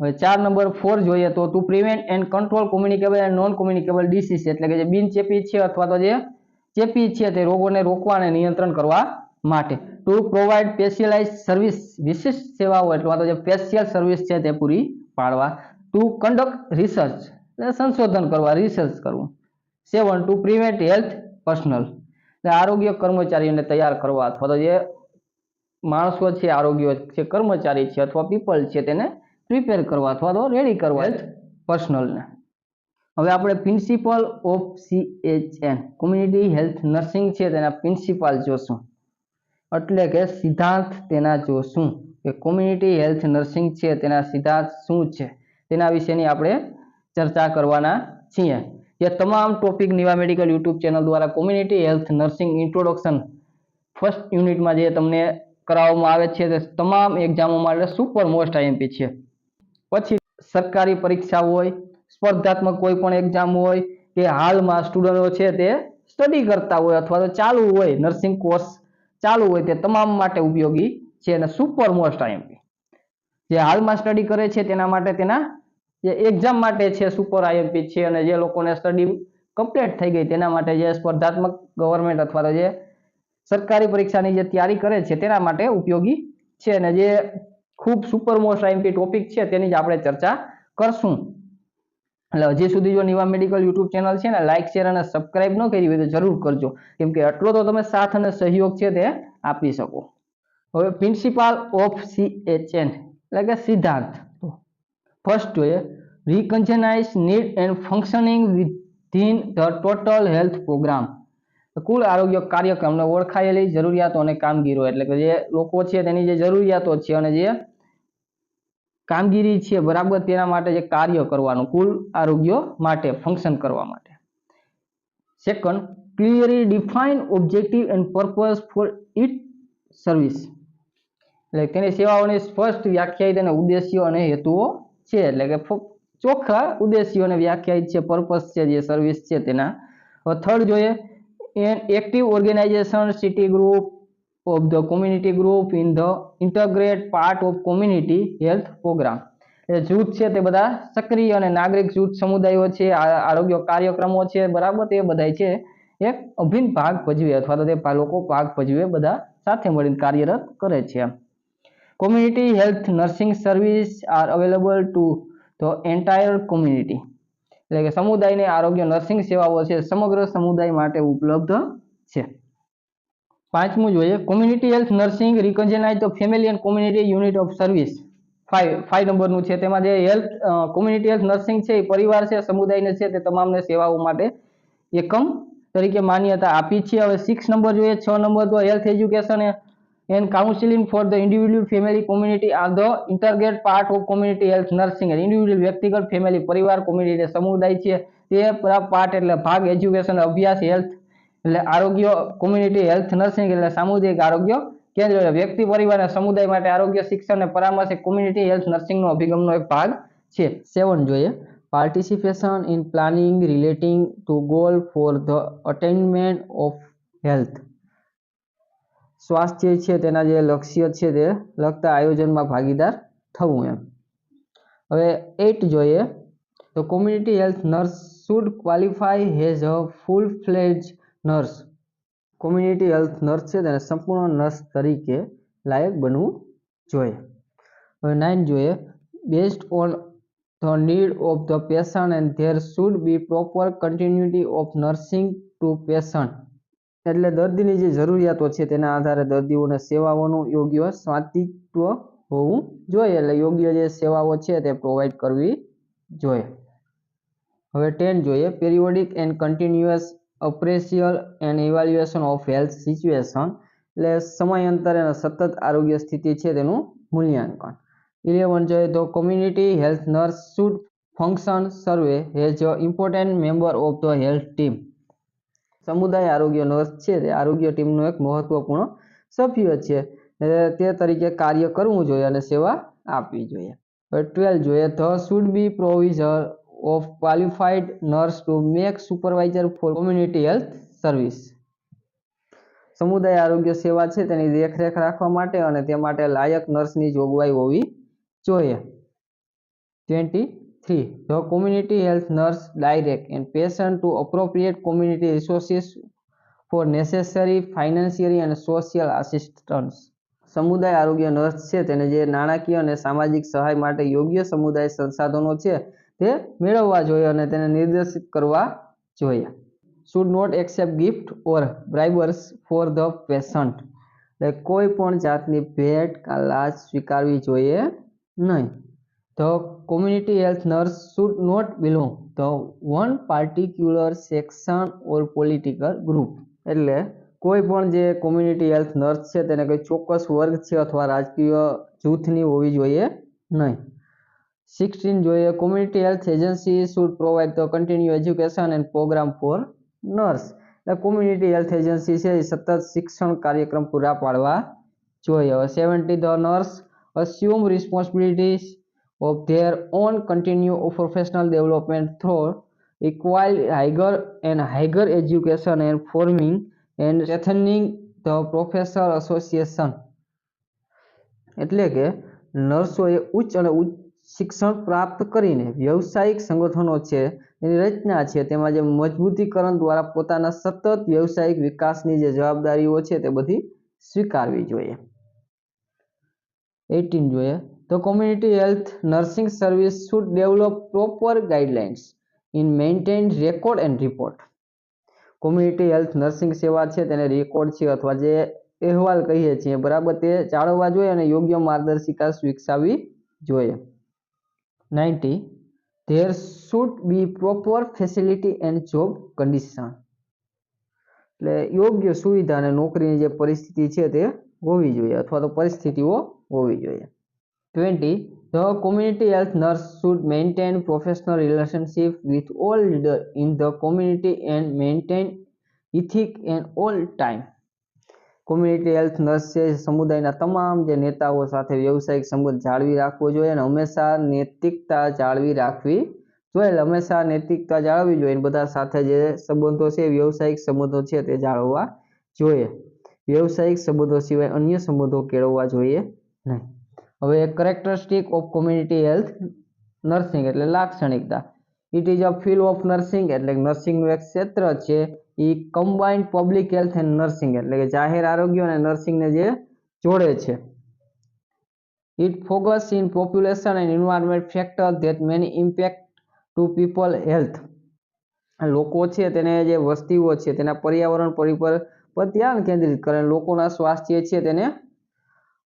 હવે 4 નંબર 4 જોઈએ તો two prevent and control communicable and non communicable disease એટલે કે જે બિનચેપી છે અથવા તો જે ચેપી છે તે રોગોને રોકવા અને નિયંત્રણ કરવા માટે. ટુ પ્રોવાઇડ સ્પેશિયલાઇઝ સર્વિસ વિશિષ્ટ સેવાઓ અથવા તો જે સ્પેશિયલ સર્વિસ છે તે પૂરી પાડવા. ટુ કન્ડક્ટ રિસર્ચ એટલે સંશોધન કરવા રિસર્ચ કરવું. 7 ટુ પ્રિવેન્ટ હેલ્થ પર્સનલ એટલે આરોગ્ય કર્મચારીઓને તૈયાર કરવા અથવા તો જે માણસો છે આરોગ્ય છે કર્મચારી છે અથવા પીપલ છે તેને પ્રિપેર કરવા અથવા તો રેડી કરવા હેલ્થ પર્સનલને. હવે આપણે principal of CHN community health nursing છે તેના પ્રિન્સિપાલ જોશું એટલે કે સિદ્ધાંત તેના જોશું કે કોમ્યુનિટી હેલ્થ નર્સિંગ છે તેના સિદ્ધાંત શું છે તેના વિશેની આપણે ચર્ચા કરવાના છીએ, જે તમામ topic Niva medical YouTube channel દ્વારા community health nursing introduction first યુનિટમાં જે તમને કરાવવામાં આવે છે તે તમામ એક્ઝામો માટે સુપર મોસ્ટ આઈએમપી છે. પછી સરકારી પરીક્ષા હોય, સ્પર્ધાત્મક કોઈ પણ એક્ઝામ હોય કે હાલમાં સ્ટુડન્ટો છે તે સ્ટડી કરતા હોય અથવા તો ચાલુ હોય, નર્સિંગ કોર્સ ચાલુ હોય, તે તમામ માટે ઉપયોગી છે અને સુપર મોસ્ટ આઈએમપી જે હાલમાં સ્ટડી કરે છે તેના માટે, તેના જે એક્ઝામ માટે છે સુપર આઈએમપી છે, અને જે લોકોને સ્ટડી કમ્પ્લીટ થઈ ગઈ તેના માટે, જે સ્પર્ધાત્મક ગવર્મેન્ટ અથવા તો જે સરકારી પરીક્ષાની જે તૈયારી કરે છે તેના માટે ઉપયોગી છે. અને જે ખૂબ સુપર મોસ્ટ આઈએમપી ટોપિક છે તેની જ આપણે ચર્ચા કરશું. એટલે હજી સુધી જો નિવા મેડિકલ યુટ્યુબ ચેનલ છે ને લાઈક, શેર અને સબસ્ક્રાઇબ ન કરી હોય તો જરૂર કરજો, કેમ કે આટલો તો તમે સાથ અને સહયોગ છે તે આપી શકો. હવે પ્રિન્સિપાલ ઓફ CHN એટલે કે સિદ્ધાંત. ફર્સ્ટ જોઈએ recognise need and functioning within the total health programme. કુલ આરોગ્ય કાર્યક્રમને ઓળખાયેલી જરૂરિયાતો અને કામગીરીઓ, એટલે કે જે લોકો છે તેની જે જરૂરિયાતો છે અને જે કામગીરી છે બરાબર તેના માટે જે કાર્ય કરવાનું કુલ આરોગ્ય માટે ફંક્શન કરવા માટે. Second, clearly define objective and purpose four it service, એટલે તેની સેવાઓની સ્પષ્ટ વ્યાખ્યાયિત અને ઉદ્દેશ્યો અને હેતુઓ છે, એટલે કે ચોખ્ખા ઉદ્દેશ્યો અને વ્યાખ્યાયિત છે, પર્પઝ છે જે સર્વિસ છે તેના. થર્ડ જોઈએ an active organisation city group of the community group in the integrate part of community health programme. એ જૂથ છે તે બધા સક્રિય અને નાગરિક જૂથ સમુદાયો છે, આરોગ્ય કાર્યક્રમો છે બરાબર, તે બધા છે એક અભિન્ન ભાગ ભજવે અથવા તો તે લોકો ભાગ ભજવે, બધા સાથે મળીને કાર્યરત કરે છે. Community health nursing service R available to the entire community, એટલે કે સમુદાયને આરોગ્ય નર્સિંગ સેવાઓ છે સમગ્ર સમુદાય માટે ઉપલબ્ધ છે. પાંચમું જોઈએ community health nursing રિકગ્નાઇઝ the family and community unit of service. 5 નંબરનું છે, તેમાં જે હેલ્થ કોમ્યુનિટી હેલ્થ નર્સિંગ છે એ પરિવાર છે, સમુદાયને છે તે તમામને સેવાઓ માટે એકમ તરીકે માન્યતા આપી છે. હવે 6 નંબર જોઈએ, 6 નંબર તો health education and counselling for the individual family community are the integrate part of community health nursing. Individual વ્યક્તિગત ફેમિલી પરિવાર કોમ્યુનિટી સમુદાય છે તે પાર્ટ એટલે ભાગ, એજ્યુકેશન અભ્યાસ, હેલ્થ એટલે આરોગ્ય, કોમ્યુનિટી હેલ્થ નર્સિંગ એટલે સામુદાયિક આરોગ્ય કેન્દ્ર, વ્યક્તિ પરિવાર અને સમુદાય માટે આરોગ્ય શિક્ષણ અને પરામર્શ એ કોમ્યુનિટી હેલ્થ નર્સિંગનો અભિગમનો એક ભાગ છે. 7 જોઈએ participation in planning relating to goal for the attainment of health. સ્વાસ્થ્ય છે તેના જે લક્ષ્ય છે તે લગતા આયોજનમાં ભાગીદાર થવું એમ. હવે 8 જોઈએ તો community health nurse should qualify as a full fledged nurse. Community health nurse છે તેને સંપૂર્ણ નર્સ તરીકે લાયક બનવું જોઈએ. હવે 9 જોઈએ based on the need of the patient and there should be proper continuity of nursing to patient, એટલે દર્દીની જે જરૂરિયાતો છે તેના આધારે દર્દીઓને સેવાઓનું યોગ્ય સ્વાતિત્વ હોવું જોઈએ, એટલે યોગ્ય જે સેવાઓ છે તે પ્રોવાઈડ કરવી જોઈએ. હવે 10 જોઈએ periodic and continuous appraisal and evaluation of health situation, એટલે સમયાંતરે અને સતત આરોગ્ય સ્થિતિ છે તેનું મૂલ્યાંકન. 11 જોઈએ તો community health nurse should function survey as a important member of the health team. સમુદાય આરોગ્ય નર્સ છે તે આરોગ્ય ટીમનો એક મહત્વપૂર્ણ સભ્ય છે, તે તરીકે કાર્ય કરવું જોઈએ અને સેવા આપવી જોઈએ. 12 જોઈએ the should be provision of qualified nurse to make supervisor for community health service. સમુદાય આરોગ્ય સેવા છે તેની દેખરેખ રાખવા માટે અને તે માટે લાયક નર્સની જોગવાઈ હોવી જોઈએ. 23 the community health nurse direct and patient two appropriate community resources four necessary financial and social assistance. સમુદાય આરોગ્ય નર્સ છે તેને જે નાણાકીય અને સામાજિક સહાય માટે યોગ્ય સમુદાય સંસાધનો છે તે મેળવવા જોઈએ અને તેને નિર્દેશિત કરવા જોઈએ. Should not accept gift or bribers for the patient, એટલે કોઈ પણ જાતની ભેટ કે લાંચ સ્વીકારવી જોઈએ નહીં. The community health nurse should not belong the one particular section or political group, એટલે કોઈ પણ જે કોમ્યુનિટી હેલ્થ નર્સ છે તેને કોઈ ચોક્કસ વર્ગ છે અથવા રાજકીય જૂથની હોવી જોઈએ નહીં. 16 જોઈએ community health agency should provide the continuous education and program for nurse. એટલે community health agency છે એ સતત શિક્ષણ કાર્યક્રમ પૂરા પાડવા જોઈએ. 70 the nurse assume responsibilities of their own continue professional development through equal higher education and forming and strengthening the professor association. એટલે કે નર્સોએ ઉચ્ચ અને ઉચ્ચ શિક્ષણ પ્રાપ્ત કરીને વ્યવસાયિક સંગઠનો છે એની રચના છે તેમાં જે મજબૂતીકરણ દ્વારા પોતાના સતત વ્યવસાયિક વિકાસની જે જવાબદારીઓ છે તે બધી સ્વીકારવી જોઈએ. 18 જોઈએ તો community health nursing service should develop proper guidelines in maintain record and report. Community health nursing સેવા છે તેને રેકોર્ડ છે અથવા જે અહેવાલ કહીએ છીએ બરાબર તે જાળવવા જોઈએ અને યોગ્ય માર્ગદર્શિકા વિકસાવવી જોઈએ. 90 there should be proper facility and job condition. એટલે યોગ્ય સુવિધા અને નોકરીની જે પરિસ્થિતિ છે તે હોવી જોઈએ અથવા તો પરિસ્થિતિઓ હોવી જોઈએ. 20 the community health nurse should maintain professional relationship with all leaders in the community and maintain ethics and all time. Community health nurse છે સમુદાયના તમામ જે નેતાઓ સાથે વ્યવસાયિક સંબંધ જાળવી રાખવો જોઈએ અને હંમેશા નૈતિકતા જાળવી રાખવી જોઈએ. હંમેશા નૈતિકતા જાળવવી જોઈએ. બધા સાથે જે સંબંધો છે વ્યવસાયિક સંબંધો છે તે જાળવવા જોઈએ. વ્યવસાયિક સંબંધો સિવાય અન્ય સંબંધો કેળવવા જોઈએ નહીં. હવે characteristic of community health nursing એટલે લાક્ષણિકતા. It is a field of nursing એટલે નર્સિંગનું એક ક્ષેત્ર છે એ combined public health and nursing એટલે કે જાહેર આરોગ્ય અને નર્સિંગને જે જોડે છે. It focus in population and environment factor that many impact to people health. લોકો છે તેને જે વસ્તીઓ છે તેના પર્યાવરણ પરિબળ પર ધ્યાન કેન્દ્રિત કરે લોકોના સ્વાસ્થ્ય છે તેને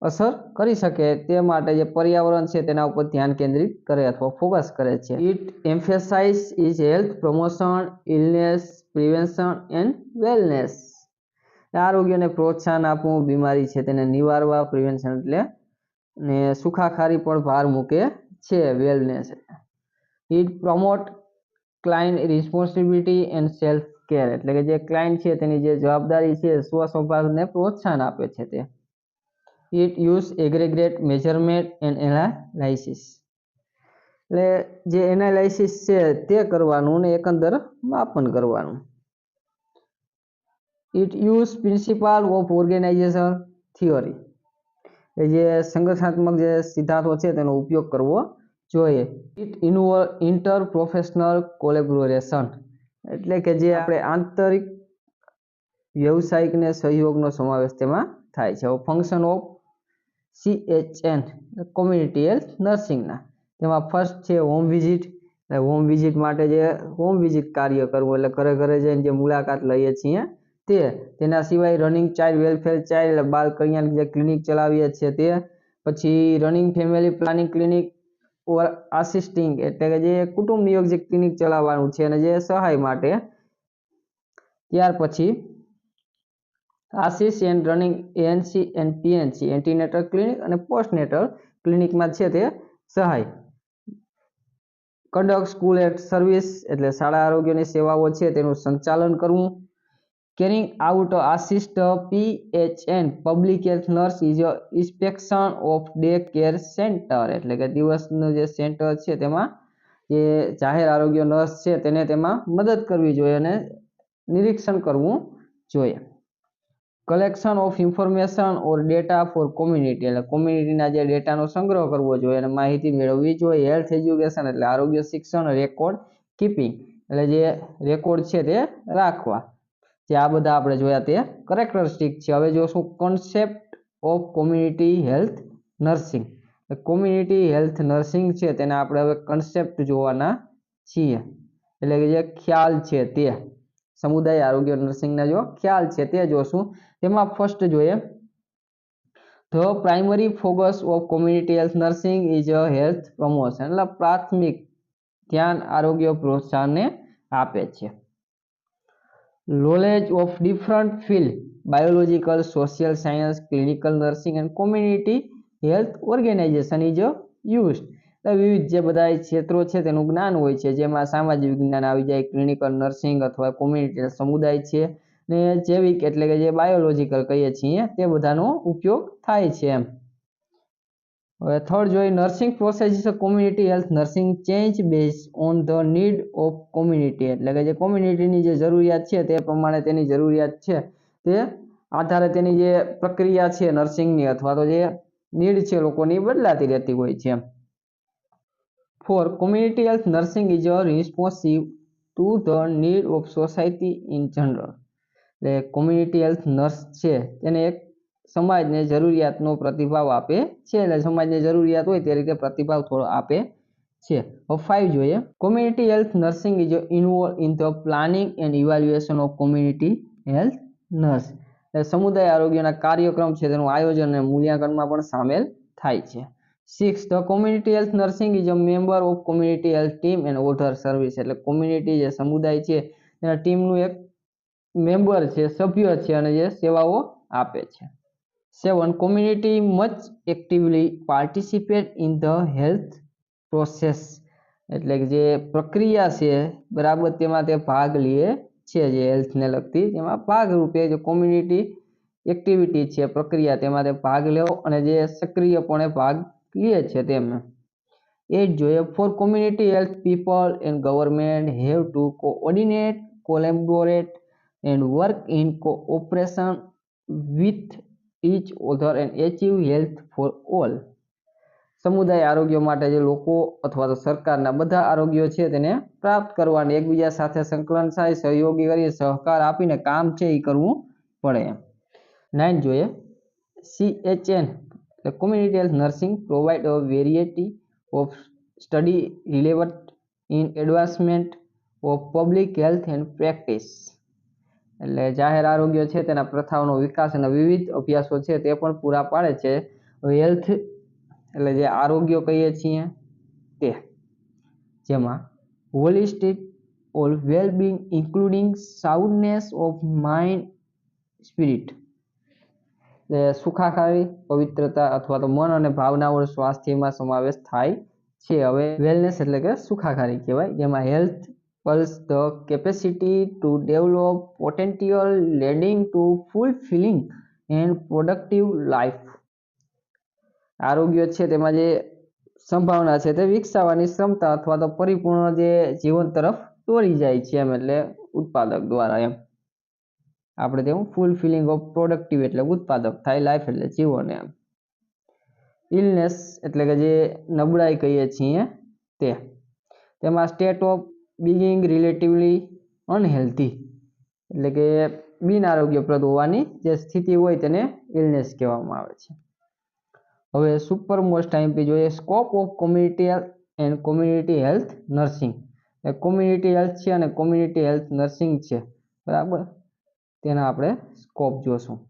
અસર કરી શકે તે માટે જે પર્યાવરણ છે તેના ઉપર ધ્યાન કેન્દ્રિત કરે અથવા ફોકસ કરે છે. It emphasise is health promotion illness prevention and wellness. આરોગ્યને પ્રોત્સાહન આપવું બીમારી છે તેને નિવારવા પ્રિવેન્શન એટલે ને સુખાકારી પર ભાર મૂકે છે wellness. It promote client responsibility and self care એટલે કે જે ક્લાયન્ટ છે તેની જે જવાબદારી છે સ્વસંભાળને પ્રોત્સાહન આપે છે તે. It use aggregate measurement and analysis એટલે જે એનાલાઇસિસ છે તે કરવાનું ને એકંદર માપન કરવાનું. It use principle of organisation theory જે સંગઠનાત્મક જે સિદ્ધાંતો છે તેનો ઉપયોગ કરવો જોઈએ. ઇટ ઇન્ટર પ્રોફેશનલ કોલેબોરેશન એટલે કે જે આપણે આંતરિક વ્યવસાયિક ને સહયોગનો સમાવેશ તેમાં થાય છે. Function of CHN community health નર્સિંગના તેમાં ફર્સ્ટ છે હોમ વિઝિટ. હોમ વિઝિટ માટે જે હોમ વિઝિટ કાર્ય કરવું એટલે ઘરે ઘરે જઈને જે મુલાકાત લઈએ છીએ તેના સિવાય રનિંગ ચાઇલ્ડ વેલફેર ચાઇલ્ડ બાળ કલ્યાણ જે ક્લિનિક ચલાવીએ છીએ તે. પછી રનિંગ ફેમિલી પ્લાનિંગ ક્લિનિક ઓર આસિસ્ટિંગ એટલે કે જે કુટુંબ નિયોગ જે ક્લિનિક ચલાવવાનું છે અને જે સહાય માટે. ત્યાર પછી assist and running ANC and PNC antenatal clinic અને પોસ્ટનેટલ ક્લિનિકમાં છે તે સહાય. કન્ડક્ટ સ્કૂલ હેલ્થ સર્વિસ એટલે શાળા આરોગ્યની સેવાઓ છે તેનું સંચાલન કરવું. Carrying out assist PHN public health nurse is inspection of day care centre એટલે કે દિવસનું જે સેન્ટર છે તેમાં જે જાહેર આરોગ્ય નર્સ છે તેને તેમાં મદદ કરવી જોઈએ અને નિરીક્ષણ કરવું જોઈએ. Collection of information or data for community એટલે કોમ્યુનિટીના જે ડેટાનો સંગ્રહ કરવો જોઈએ અને માહિતી મેળવવી જોઈએ. હેલ્થ એજ્યુકેશન એટલે આરોગ્ય શિક્ષણ રેકોર્ડ કીપિંગ એટલે જે રેકોર્ડ છે તે રાખવા. જે આ બધા આપણે જોયા તે કેરેક્ટરિસ્ટિક છે. હવે જોશું concept of community health nursing. Community health nursing છે તેને આપણે હવે કન્સેપ્ટ જોવાના છીએ એટલે કે જે ખ્યાલ છે તે સમુદાય આરોગ્ય નર્સિંગના જો ખ્યાલ છે તે જોશું. તેમાં ફર્સ્ટ જોઈએ the primary focus of community health nursing is a health promotion એટલે પ્રાથમિક ધ્યાન આરોગ્ય પ્રોત્સાહનને આપે છે. knowledge of different field biological social science clinical nursing and community health organization is used વિવિધ જે બધા ક્ષેત્રો છે તેનું જ્ઞાન હોય છે, જેમાં સામાજિક વિજ્ઞાન આવી જાય, ક્લિનિકલ નર્સિંગ અથવા કોમ્યુનિટી સમુદાય છે, ને જૈવિક એટલે કે જે બાયોલોજીકલ કહીએ છીએ તે બધાનો ઉપયોગ થાય છે એમ. હવે થર્ડ જોઈએ nursing process is a community health nursing change base on the need of community, એટલે કે જે કોમ્યુનિટીની જે જરૂરિયાત છે તે પ્રમાણે તેની જરૂરિયાત છે તે આધારે તેની જે પ્રક્રિયા છે નર્સિંગની અથવા તો જે નીડ છે લોકોની બદલાતી રહેતી હોય છે. For community health nursing is a responsive to the need of society in general, એટલે કોમ્યુનિટી હેલ્થ નર્સ છે તેને એક સમાજને જરૂરિયાતનો પ્રતિભાવ આપે છે, એટલે સમાજને જરૂરિયાત હોય તે રીતે પ્રતિભાવ થોડો આપે છે. હવે 5 જોઈએ community health nursing is involve in the planning and evaluation of community health nurse, સમુદાય આરોગ્યના કાર્યક્રમ છે તેનું આયોજન અને મૂલ્યાંકનમાં પણ સામેલ થાય છે. 6 the community health nursing is a member of community health team and other service, એટલે કોમ્યુનિટી જે સમુદાય છે તેના ટીમનું એક મેમ્બર છે, સભ્ય છે અને જે સેવાઓ આપે છે. 7 community much actively participate in the health process, એટલે કે જે પ્રક્રિયા છે બરાબર તેમાં તે ભાગ લે છે, જે હેલ્થને લગતી તેમાં ભાગરૂપે જે કોમ્યુનિટી એક્ટિવિટી છે પ્રક્રિયા તેમાં તે ભાગ લેવો અને જે સક્રિયપણે ભાગ લે છે તેમાં. 8 જોઈએ for community health people and government have to coordinate, collaborate and work in cooperation with each other and achieve health for all, સમુદાય આરોગ્ય માટે જે લોકો અથવા તો સરકારના બધા આરોગ્ય છે તેને પ્રાપ્ત કરવાની એકબીજા સાથે સંકલન થાય, સહયોગી કરી સહકાર આપીને કામ છે એ કરવું પડે. 9 જોઈએ CHN એટલે community health nursing provide a variety of study relevant in advancement of public health and practice, એટલે જાહેર આરોગ્ય છે તેના પ્રથાઓનો વિકાસ અને વિવિધ અભ્યાસો છે તે પણ પૂરા પાડે છે. હેલ્થ એટલે જે આરોગ્ય કહીએ છીએ તે, જેમાં holistic all wellbeing including soundness of mind spirit, એટલે સુખાકારી, પવિત્રતા અથવા તો મન અને ભાવનાઓ સ્વાસ્થ્યમાં સમાવેશ થાય છે. હવે વેલનેસ એટલે કે સુખાકારી કહેવાય, જેમાં health plus the capacity to develop potential leading to fulfilling and productive life, આરોગ્ય છે તેમાં જે સંભાવના છે તે વિકસાવવાની ક્ષમતા અથવા તો પરિપૂર્ણ જે જીવન તરફ દોરી જાય છે એમ, એટલે ઉત્પાદક દ્વારા એમ આપણે તેવું ફૂલફિલિંગ ઓફ પ્રોડક્ટિવ એટલે ઉત્પાદક થાય, લાઈફ એટલે જીવન એમ. ઇલનેસ એટલે કે જે નબળાઈ કહીએ છીએ તે, તેમાં state of being relatively unhealthy, એટલે કે બિન આરોગ્યપ્રદ હોવાની જે સ્થિતિ હોય તેને ઇલનેસ કહેવામાં આવે છે. હવે સુપર મોસ્ટ આઈએમપી જોઈએ scope of community and community health nursing, community health છે અને કોમ્યુનિટી હેલ્થ નર્સિંગ છે બરાબર, તેના આપણે સ્કોપ જોશું.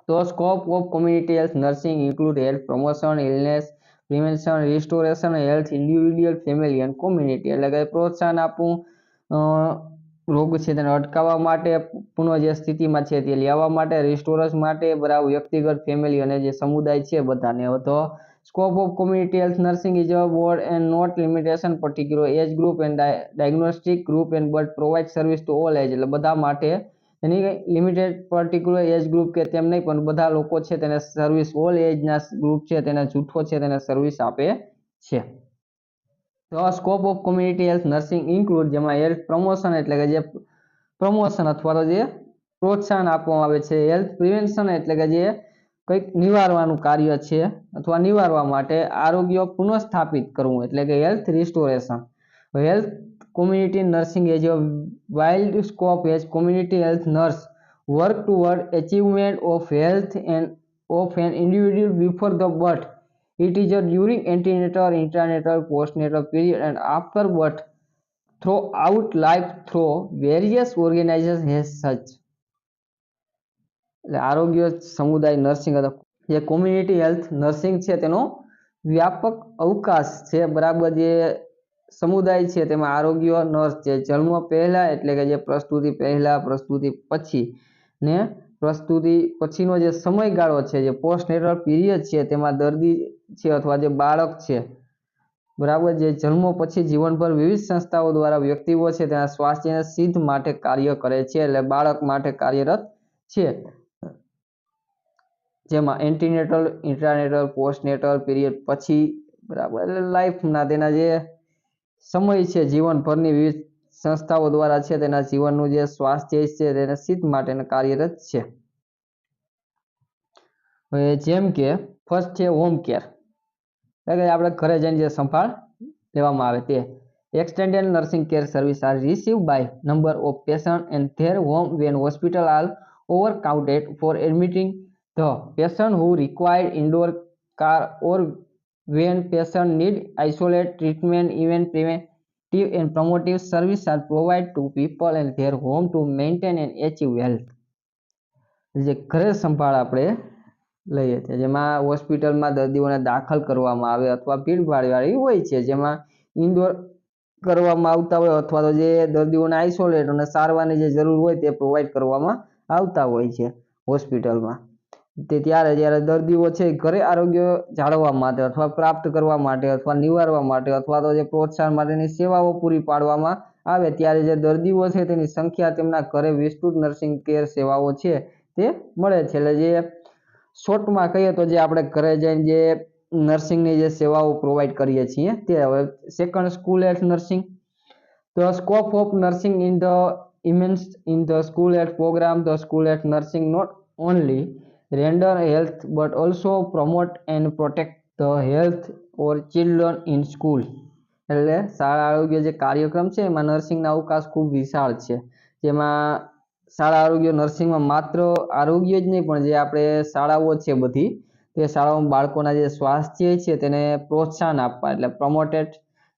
તો scope of community health nursing include health promotion, illness prevention, restoration, health individual, family and community, એટલે કે પ્રોત્સાહન આપવું રોગ છે તેને અટકાવવા માટે, પુનઃ જે સ્થિતિમાં છે તે લેવા માટે, રિસ્ટોરસ માટે બરાબર, વ્યક્તિગત, ફેમિલી અને જે સમુદાય છે બધાને. તો scope of community health nursing is a broad and not limitation particular age group and diagnostic group and but provide service to all age, એટલે બધા માટે એની લિમિટેડ પર્ટિક્યુલર એજ ગ્રુપ કે તેમ નહીં પણ બધા લોકો છે તેને સર્વિસ ઓલ એજના ગ્રુપ છે તેને જૂથો છે તેને સર્વિસ આપે છે. તો scope of community health nursing include, જેમાં હેલ્થ પ્રમોશન એટલે કે જે પ્રમોશન અથવા તો જે પ્રોત્સાહન આપવામાં આવે છે, હેલ્થ પ્રિવેન્શન એટલે કે જે કંઈક નિવારવાનું કાર્ય છે અથવા નિવારવા માટે, આરોગ્ય પુનઃસ્થાપિત કરવું એટલે કે health restoration. Health community nursing as a wide scope as community health nurse work toward achievement of health and of an individual before the birth. It is a during antenatal, intranatal, postnatal period and after birth throughout life through various organizations as such. એટલે આરોગ્ય સમુદાય nursing જે community health nursing છે તેનો વ્યાપક અવકાશ છે બરાબર. જે સમુદાય છે તેમાં આરોગ્ય નર્સ છે જન્મ પહેલા એટલે કે જે પ્રસ્તુતિ પહેલા, પ્રસ્તુતિ પછી ને પ્રસ્તુતિ પછીનો જે સમયગાળો છે જે પોસ્ટનેટલ પીરિયડ છે તેમાં દર્દી છે અથવા જે બાળક છે બરાબર, જે જન્મો પછી જીવનભર વિવિધ સંસ્થાઓ દ્વારા વ્યક્તિઓ છે તેના સ્વાસ્થ્યના સિદ્ધ માટે કાર્ય કરે છે, એટલે બાળક માટે કાર્યરત છે, જેમાં એન્ટીનેટલ, ઇન્ટ્રાનેટલ, પોસ્ટનેટલ પીરિયડ પછી, બરાબર, એટલે લાઈફના તેના જે સમય છે જીવનભરની વિવિધ સંસ્થાઓ દ્વારા છે તેના જીવનનું જે સ્વાસ્થ્ય છે તેને સિદ્ધ માટેના કાર્યરત છે. હવે જેમ કે ફર્સ્ટ છે હોમ કેર, એટલે કે આપણે ઘરે જઈને જે સંભાળ લેવામાં આવે તે. Extended nursing care service are receive by number of patient and their home when hospital are overcrowded for admitting the patient who require indoor care or when patient need isolate treatment. Even preventive and promotive service are provided to people and their home to maintain and achieve health. જે ઘરે સંભાળ આપણે લઈએ છીએ જેમાં હોસ્પિટલમાં દર્દીઓને દાખલ કરવામાં આવે અથવા ભીડભાડવાળી હોય છે જેમાં ઇન્ડોર કરવામાં આવતા હોય અથવા તો જે દર્દીઓને આઇસોલેટ અને સારવારની જે જરૂર હોય તે પ્રોવાઈડ કરવામાં આવતા હોય છે હોસ્પિટલમાં. તે જ્યારે દર્દીઓ છે ઘરે આરોગ્ય જાળવવા માટે અથવા પ્રાપ્ત કરવા માટે અથવા નિવારવા માટે અથવા તો જે પ્રોત્સાહન માટેની સેવાઓ પૂરી પાડવામાં આવે ત્યારે જે દર્દીઓ છે તેની સંખ્યા તેમના ઘરે વિસ્તૃત નર્સિંગ કેર સેવાઓ છે તે મળે છે. એટલે જે શોર્ટમાં કહીએ તો જે આપણે ઘરે જઈને જે નર્સિંગની જે સેવાઓ પ્રોવાઈડ કરીએ છીએ તે. હવે second, school health nursing. The scope of nursing in the immense in the school health program. The school health nursing not only render health but also promote and protect the health or children in school. એટલે શાળા આરોગ્ય જે કાર્યક્રમ છે એમાં નર્સિંગના અવકાશ ખૂબ વિશાળ છે, જેમાં શાળા આરોગ્ય નર્સિંગમાં માત્ર આરોગ્ય જ નહીં પણ જે આપણે શાળાઓ છે બધી તે શાળાઓમાં બાળકોના જે સ્વાસ્થ્ય છે તેને પ્રોત્સાહન આપવા એટલે પ્રમોટેડ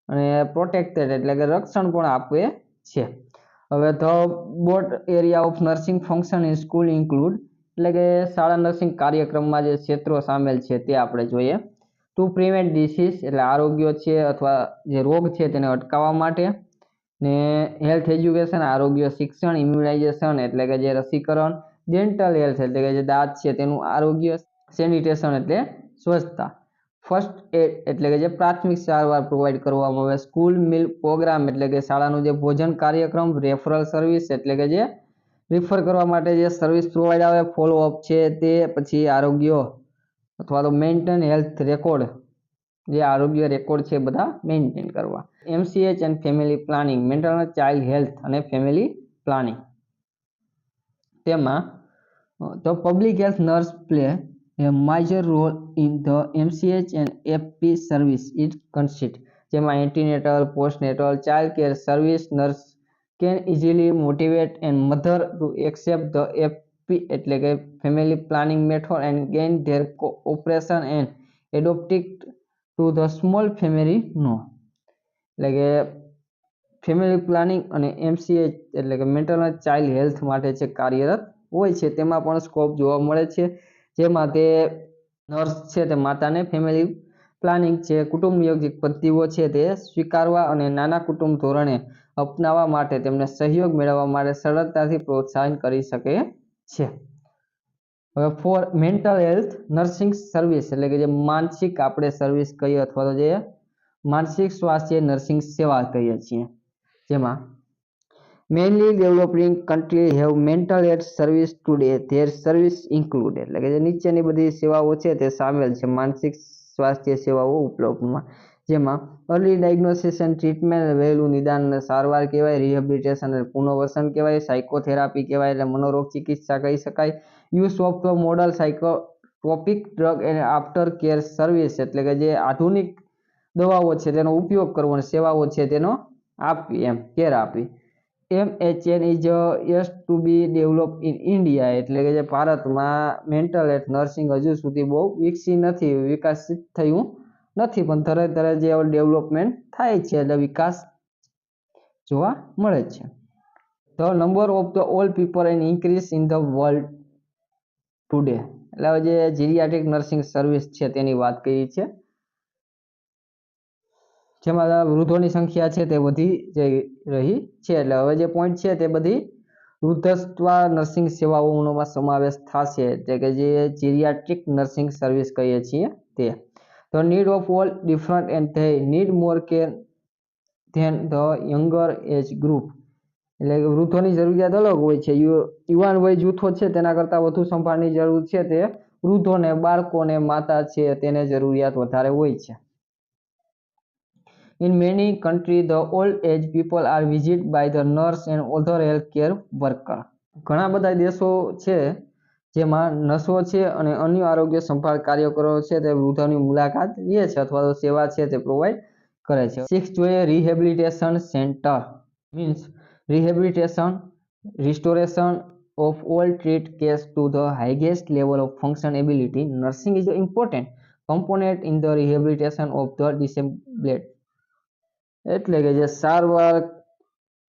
અને પ્રોટેક્ટેડ એટલે કે રક્ષણ પણ આપે છે. હવે the board area of nursing function in school include, એટલે કે શાળા નર્સિંગ કાર્યક્રમમાં જે ક્ષેત્રો સામેલ છે તે આપણે જોઈએ. ટુ પ્રિવેન્ટ ડિસીઝ એટલે આરોગ્ય છે અથવા જે રોગ છે તેને અટકાવવા માટે, ને હેલ્થ એજ્યુકેશન આરોગ્ય શિક્ષણ, ઇમ્યુનાઇઝેશન એટલે કે જે રસીકરણ, ડેન્ટલ હેલ્થ એટલે કે જે દાંત છે તેનું આરોગ્ય, સેનિટેશન એટલે સ્વચ્છતા, ફર્સ્ટ એડ એટલે કે જે પ્રાથમિક સારવાર પ્રોવાઈડ કરવામાં આવે, સ્કૂલ મિલ પ્રોગ્રામ એટલે કે શાળાનું જે ભોજન કાર્યક્રમ, રેફરલ સર્વિસ એટલે કે જે રિફર કરવા માટે જે સર્વિસ પ્રોવાઈડ આવે, ફોલોઅપ છે તે, પછી આરોગ્ય અથવા તો મેન્ટેન હેલ્થ રેકોર્ડ, જે આરોગ્ય રેકોર્ડ છે બધા મેન્ટેન કરવા. MCH and family planning, mental child health અને ફેમિલી પ્લાનિંગ. તેમાં the public health nurse play a major role in the MCH and FP service. It consists જેમાં antenatal, postnatal, child care service. Nurse can easily motivate and mother to accept the FP એટલે કે family planning method and gain their cooperation and adopt it to the small family. No, એટલે કે family planning અને MCH એટલે કે mental અને child health માટે જે કાર્યરત હોય છે તેમાં પણ સ્કોપ જોવા મળે છે, જેમાં તે નર્સ છે તે માતાને ફેમિલી પ્લાનિંગ છે, કુટુંબ નિયોજિત પદ્ધતિઓ છે તે સ્વીકારવા અને નાના કુટુંબ ધોરણે અપનાવવા માટે તેમને સહયોગ મેળવવા માટે સરળતાથી પ્રોત્સાહન કરી શકે છે. હવે four mental health nursing service એટલે કે જે માનસિક આપણે સર્વિસ કહીએ અથવા તો જે માનસિક સ્વાસ્થ્ય નર્સિંગ સેવા કહીએ છીએ, જેમાં mainly developing country have mental health service today. There service include એટલે કે જે નીચેની બધી સેવાઓ છે તે સામેલ છે માનસિક સ્વાસ્થ્ય સેવાઓ ઉપલબ્ધમાં, જેમાં અર્લી ડાયગ્નોસિસ એન્ડ ટ્રીટમેન્ટ વહેલું નિદાન અને સારવાર કહેવાય, રિહેબિલિટેશન અને પુનર્વસન કહેવાય, સાયકોથેરાપી કહેવાય એટલે મનોરોગ ચિકિત્સા કહી શકાય, use of the model psychotropic drug and after care service એટલે કે જે આધુનિક દવાઓ છે તેનો ઉપયોગ કરવો અને સેવાઓ છે તેનો આપવી, એમ કેર આપવી. MHN is yes to be develop in India એટલે કે જે ભારતમાં મેન્ટલ હેલ્થ નર્સિંગ હજુ સુધી બહુ વિકસી નથી, વિકસિત થયું નથી, પણ તરત જે ડેવલપમેન્ટ થાય છે એટલે વિકાસ જોવા મળે છે. The number of the old people and increase in the world today એટલે હવે જે જીરિયાટ્રિક નર્સિંગ સર્વિસ છે તેની વાત કરી છે, જેમાં વૃદ્ધોની સંખ્યા છે તે વધી જઈ રહી છે. એટલે હવે જે પોઈન્ટ છે તે બધી વૃદ્ધત્વ નર્સિંગ સેવાઓનો સમાવેશ થશે, એટલે કે જે જીરિયાટ્રિક નર્સિંગ સર્વિસ કહીએ છીએ તે. The need of all different and they need more care than the younger age group. એટલે કે વૃદ્ધોની જરૂરિયાત અલગ હોય છે. યુવાન વય જૂથો છે તેના કરતાં વધુ સંભાળની જરૂર છે તે વૃદ્ધોને, બાળકોને, માતા છે તેને જરૂરિયાત વધારે હોય છે. In many countries, the old age people are visited by the nurse and other healthcare worker. ઘણા બધા દેશો છે જેમાં નર્સો છે અને અન્ય આરોગ્ય સંભાળ કાર્યકરો છે તે વૃદ્ધોની મુલાકાત લે છે અથવા તો સેવા છે તે પ્રોવાઈડ કરે છે. 6 જોઈએ rehabilitation centre means rehabilitation restoration of all treat case to the highest level of functionability. Nursing is an important component in the rehabilitation of the disabled. એટલે કે જે સારવાર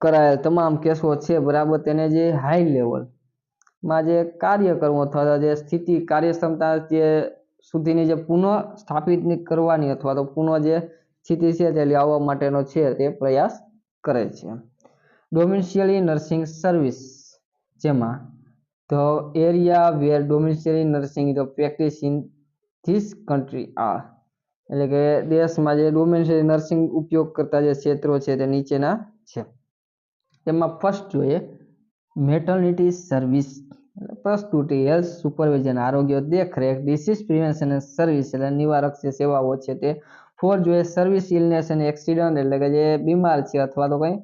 કરાયેલ તમામ કેસો છે બરાબર તેને જે હાઈ લેવલમાં જે કાર્ય કરવું અથવા જે સ્થિતિ કાર્યક્ષમતા જે સુધીની જે પુનઃ સ્થાપિત કરવાની અથવા તો પુનઃ જે સ્થિતિ છે તે લાવવા માટેનો છે તે પ્રયાસ કરે છે. ડોમિસિયરી નર્સિંગ સર્વિસ જેમાં the area where domiciliary nursing the practice in this country are. એટલે કે દેશમાં જે ડોમિસિયરી નર્સિંગ ઉપયોગ કરતા જે ક્ષેત્રો છે તે નીચેના છે. તેમાં ફર્સ્ટ જોઈએ મેટર્નિટી સર્વિસ પ્રસ્તુતિ, હેલ્થ સુપરવિઝન આરોગ્ય દેખરેખ, ડિસીઝ પ્રિવેન્શન અને સર્વિસ એટલે નિવારક જે સેવાઓ છે તે. 4 જોઈએ સર્વિસ ઇલનેસ અને એક્સિડન્ટ એટલે કે જે બીમાર છે અથવા તો કંઈ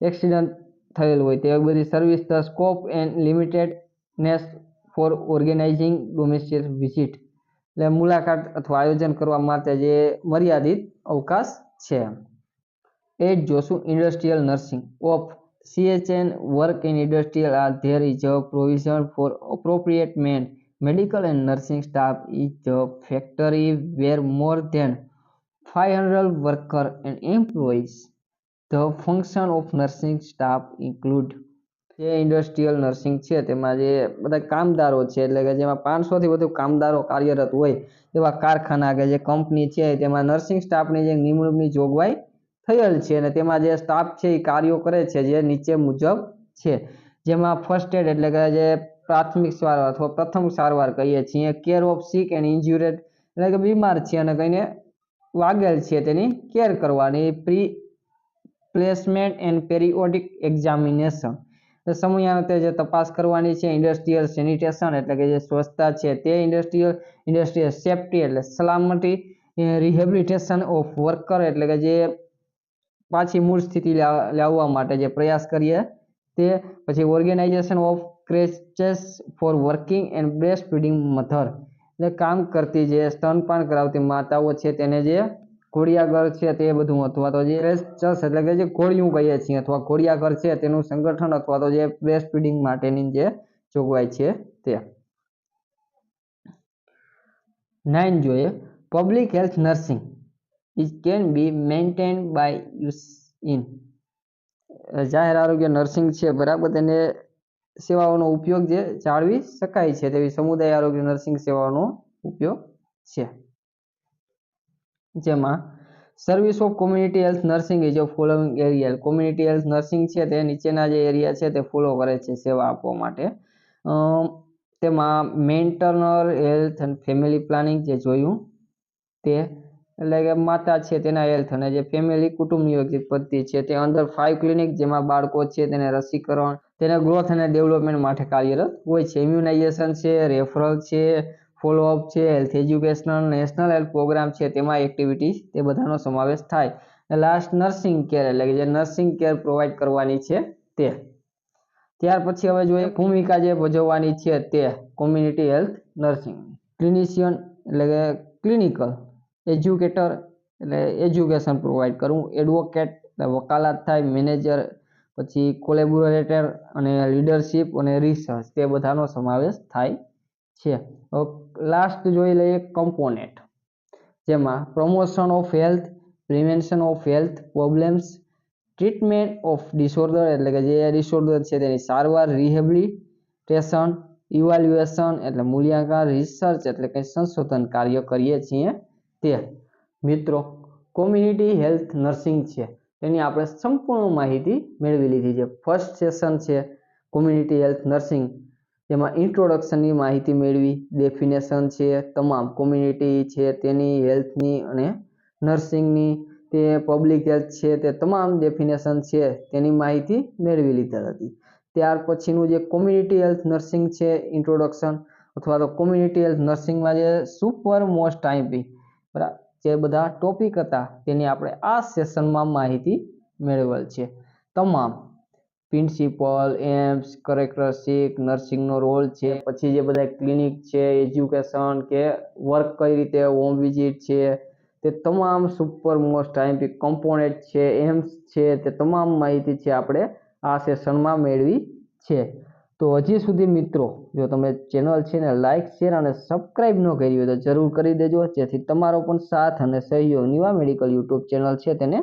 એક્સિડન્ટ થયેલું હોય તે બધી service. The scope and limitedness for organising domiciliary visit એટલે મુલાકાત અથવા આયોજન કરવા માટે જે મર્યાદિત અવકાશ છે. 8 જોશું industrial nursing of CHN work in industrial are there is a provision for appropriate medical and nursing staff in the factory where more than 500 workers and employees. The function of nursing staff include જે industrial nursing છે તેમાં જે બધા કામદારો છે એટલે કે જેમાં 500 થી વધુ કામદારો કાર્યરત હોય તેવા કારખાના કે જે કંપની છે તેમાં નર્સિંગ સ્ટાફની જે નિમણૂકની જોગવાઈ થયેલ છે અને તેમાં જે સ્ટાફ છે એ કાર્યો કરે છે જે નીચે મુજબ છે. જેમાં ફર્સ્ટ એડ એટલે કે જે પ્રાથમિક સારવાર અથવા પ્રથમ સારવાર કહીએ છીએ. કેર ઓફ સિક એન્ડ ઇન્જ્યુર્ડ એટલે કે બીમાર છે અને કઈને વાગેલ છે તેની કેર કરવાની. પ્રી પ્લેસમેન્ટ એન્ડ પેરિયોડિક એક્ઝામિનેશન સમયાંતે જે તપાસ કરવાની છે. ઇન્ડસ્ટ્રીયલ સેનિટેશન એટલે કે જે સ્વચ્છતા છે તે. ઇન્ડસ્ટ્રીયલ સેફ્ટી એટલે સલામતી. રિહેબિલિટેશન ઓફ વર્કર એટલે કે જે પાછી મૂળ સ્થિતિ લાવવા માટે જે પ્રયાસ કરીએ તે. પછી organisation of creches for working and breast feeding mother એટલે કામ કરતી જે સ્તનપાન કરાવતી માતાઓ છે તેને જે ઘોડિયાઘર છે તે બધું અથવા તો જે ક્રેચેસ એટલે કે જે ઘોડિયું કહીએ છીએ અથવા ઘોડિયાઘર છે તેનું સંગઠન અથવા તો જે બ્રેસ્ટ ફીડિંગ માટેની જે જોગવાઈ છે તે. 9 જોઈએ public health nursing It can be maintained by use in જાહેર આરોગ્ય નર્સિંગ છે બરાબર તેને સેવાઓનો ઉપયોગ જે જાળવી શકાય છે તેવી સમુદાય આરોગ્ય નર્સિંગ સેવાઓનો ઉપયોગ છે. જેમાં service of community health nursing is a following area. Community health nursing છે તે નીચેના જે એરિયા છે તે ફોલો કરે છે સેવા આપવા માટે. તેમાં મેન્ટરનલ હેલ્થ અને ફેમિલી પ્લાનિંગ જે જોયું તે એટલે કે માતા છે તેના હેલ્થ અને જે ફેમિલી કુટુંબ નિયોજિત પદ્ધતિ છે તે અંદર 5 ક્લિનિક જેમાં બાળકો છે તેને રસીકરણ તેને ગ્રોથ અને ડેવલપમેન્ટ માટે કાર્યરત હોય છે. ઇમ્યુનાઇઝેશન છે, રેફરલ છે, ફોલોઅપ છે, health educational national health programme છે તેમાં એક્ટિવિટીઝ તે બધાનો સમાવેશ થાય. લાસ્ટ નર્સિંગ કેર એટલે કે જે નર્સિંગ કેર પ્રોવાઈડ કરવાની છે તે. ત્યાર પછી હવે જોઈએ ભૂમિકા જે ભજવવાની છે તે કોમ્યુનિટી હેલ્થ નર્સિંગ. ક્લિનિશિયન એટલે કે ક્લિનિકલ, એજ્યુકેટર એટલે એજ્યુકેશન પ્રોવાઈડ કરવું, એડવોકેટ એટલે વકાલત થાય, મેનેજર પછી કોલેબોરેટર અને લીડરશિપ અને રિસર્ચ તે બધાનો સમાવેશ થાય છે. લાસ્ટ જોઈ લઈએ કમ્પોનેન્ટ જેમાં promotion of health, prevention of health problems, treatment of disorder એટલે કે જે ડિસઓર્ડર છે તેની સારવાર, રિહેબિલિટેશન, ઇવાલ્યુએશન એટલે મૂલ્યાંકન, રિસર્ચ એટલે કે સંશોધન કાર્ય કરીએ છીએ તે. મિત્રો કોમ્યુનિટી હેલ્થ નર્સિંગ છે તેની આપણે સંપૂર્ણ માહિતી મેળવી લીધી છે. ફર્સ્ટ સેશન છે કોમ્યુનિટી હેલ્થ નર્સિંગ જેમાં ઇન્ટ્રોડક્શનની માહિતી મેળવી, ડેફિનેશન છે તમામ, કોમ્યુનિટી છે તેની, હેલ્થની અને નર્સિંગની, તે પબ્લિક હેલ્થ છે તે તમામ ડેફિનેશન છે તેની માહિતી મેળવી લીધેલ હતી. ત્યાર પછીનું જે કોમ્યુનિટી હેલ્થ નર્સિંગ છે ઇન્ટ્રોડક્શન અથવા તો કોમ્યુનિટી હેલ્થ નર્સિંગમાં જે સુપર મોસ્ટ આઈપી બરાબર જે બધા ટોપિક હતા તેની આપણે આ સેશનમાં માહિતી મેળવેલ છે. તમામ પ્રિન્સિપલ, એમ્સ, કેરેક્ટરિસ્ટિક, નર્સિંગનો રોલ છે, પછી જે બધા ક્લિનિક છે, એજ્યુકેશન કે વર્ક કઈ રીતે, હોમ વિઝિટ છે, તે તમામ સુપર મોસ્ટ આઈપી કમ્પોનેન્ટ છે, એમ્સ છે, તે તમામ માહિતી છે આપણે આ સેશનમાં મેળવી છે. તો હજી સુધી મિત્રો જો તમે ચેનલ છે ને લાઇક, શેર અને સબસ્ક્રાઇબ ન કરી હોય તો જરૂર કરી દેજો, જેથી તમારો પણ સાથ અને સહયોગ નિવા મેડિકલ યુટ્યુબ ચેનલ છે તેને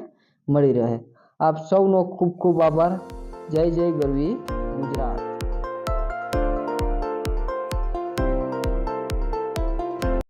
મળી રહે. આપ સૌનો ખૂબ ખૂબ આભાર. જય જય ગરવી ગુજરાત.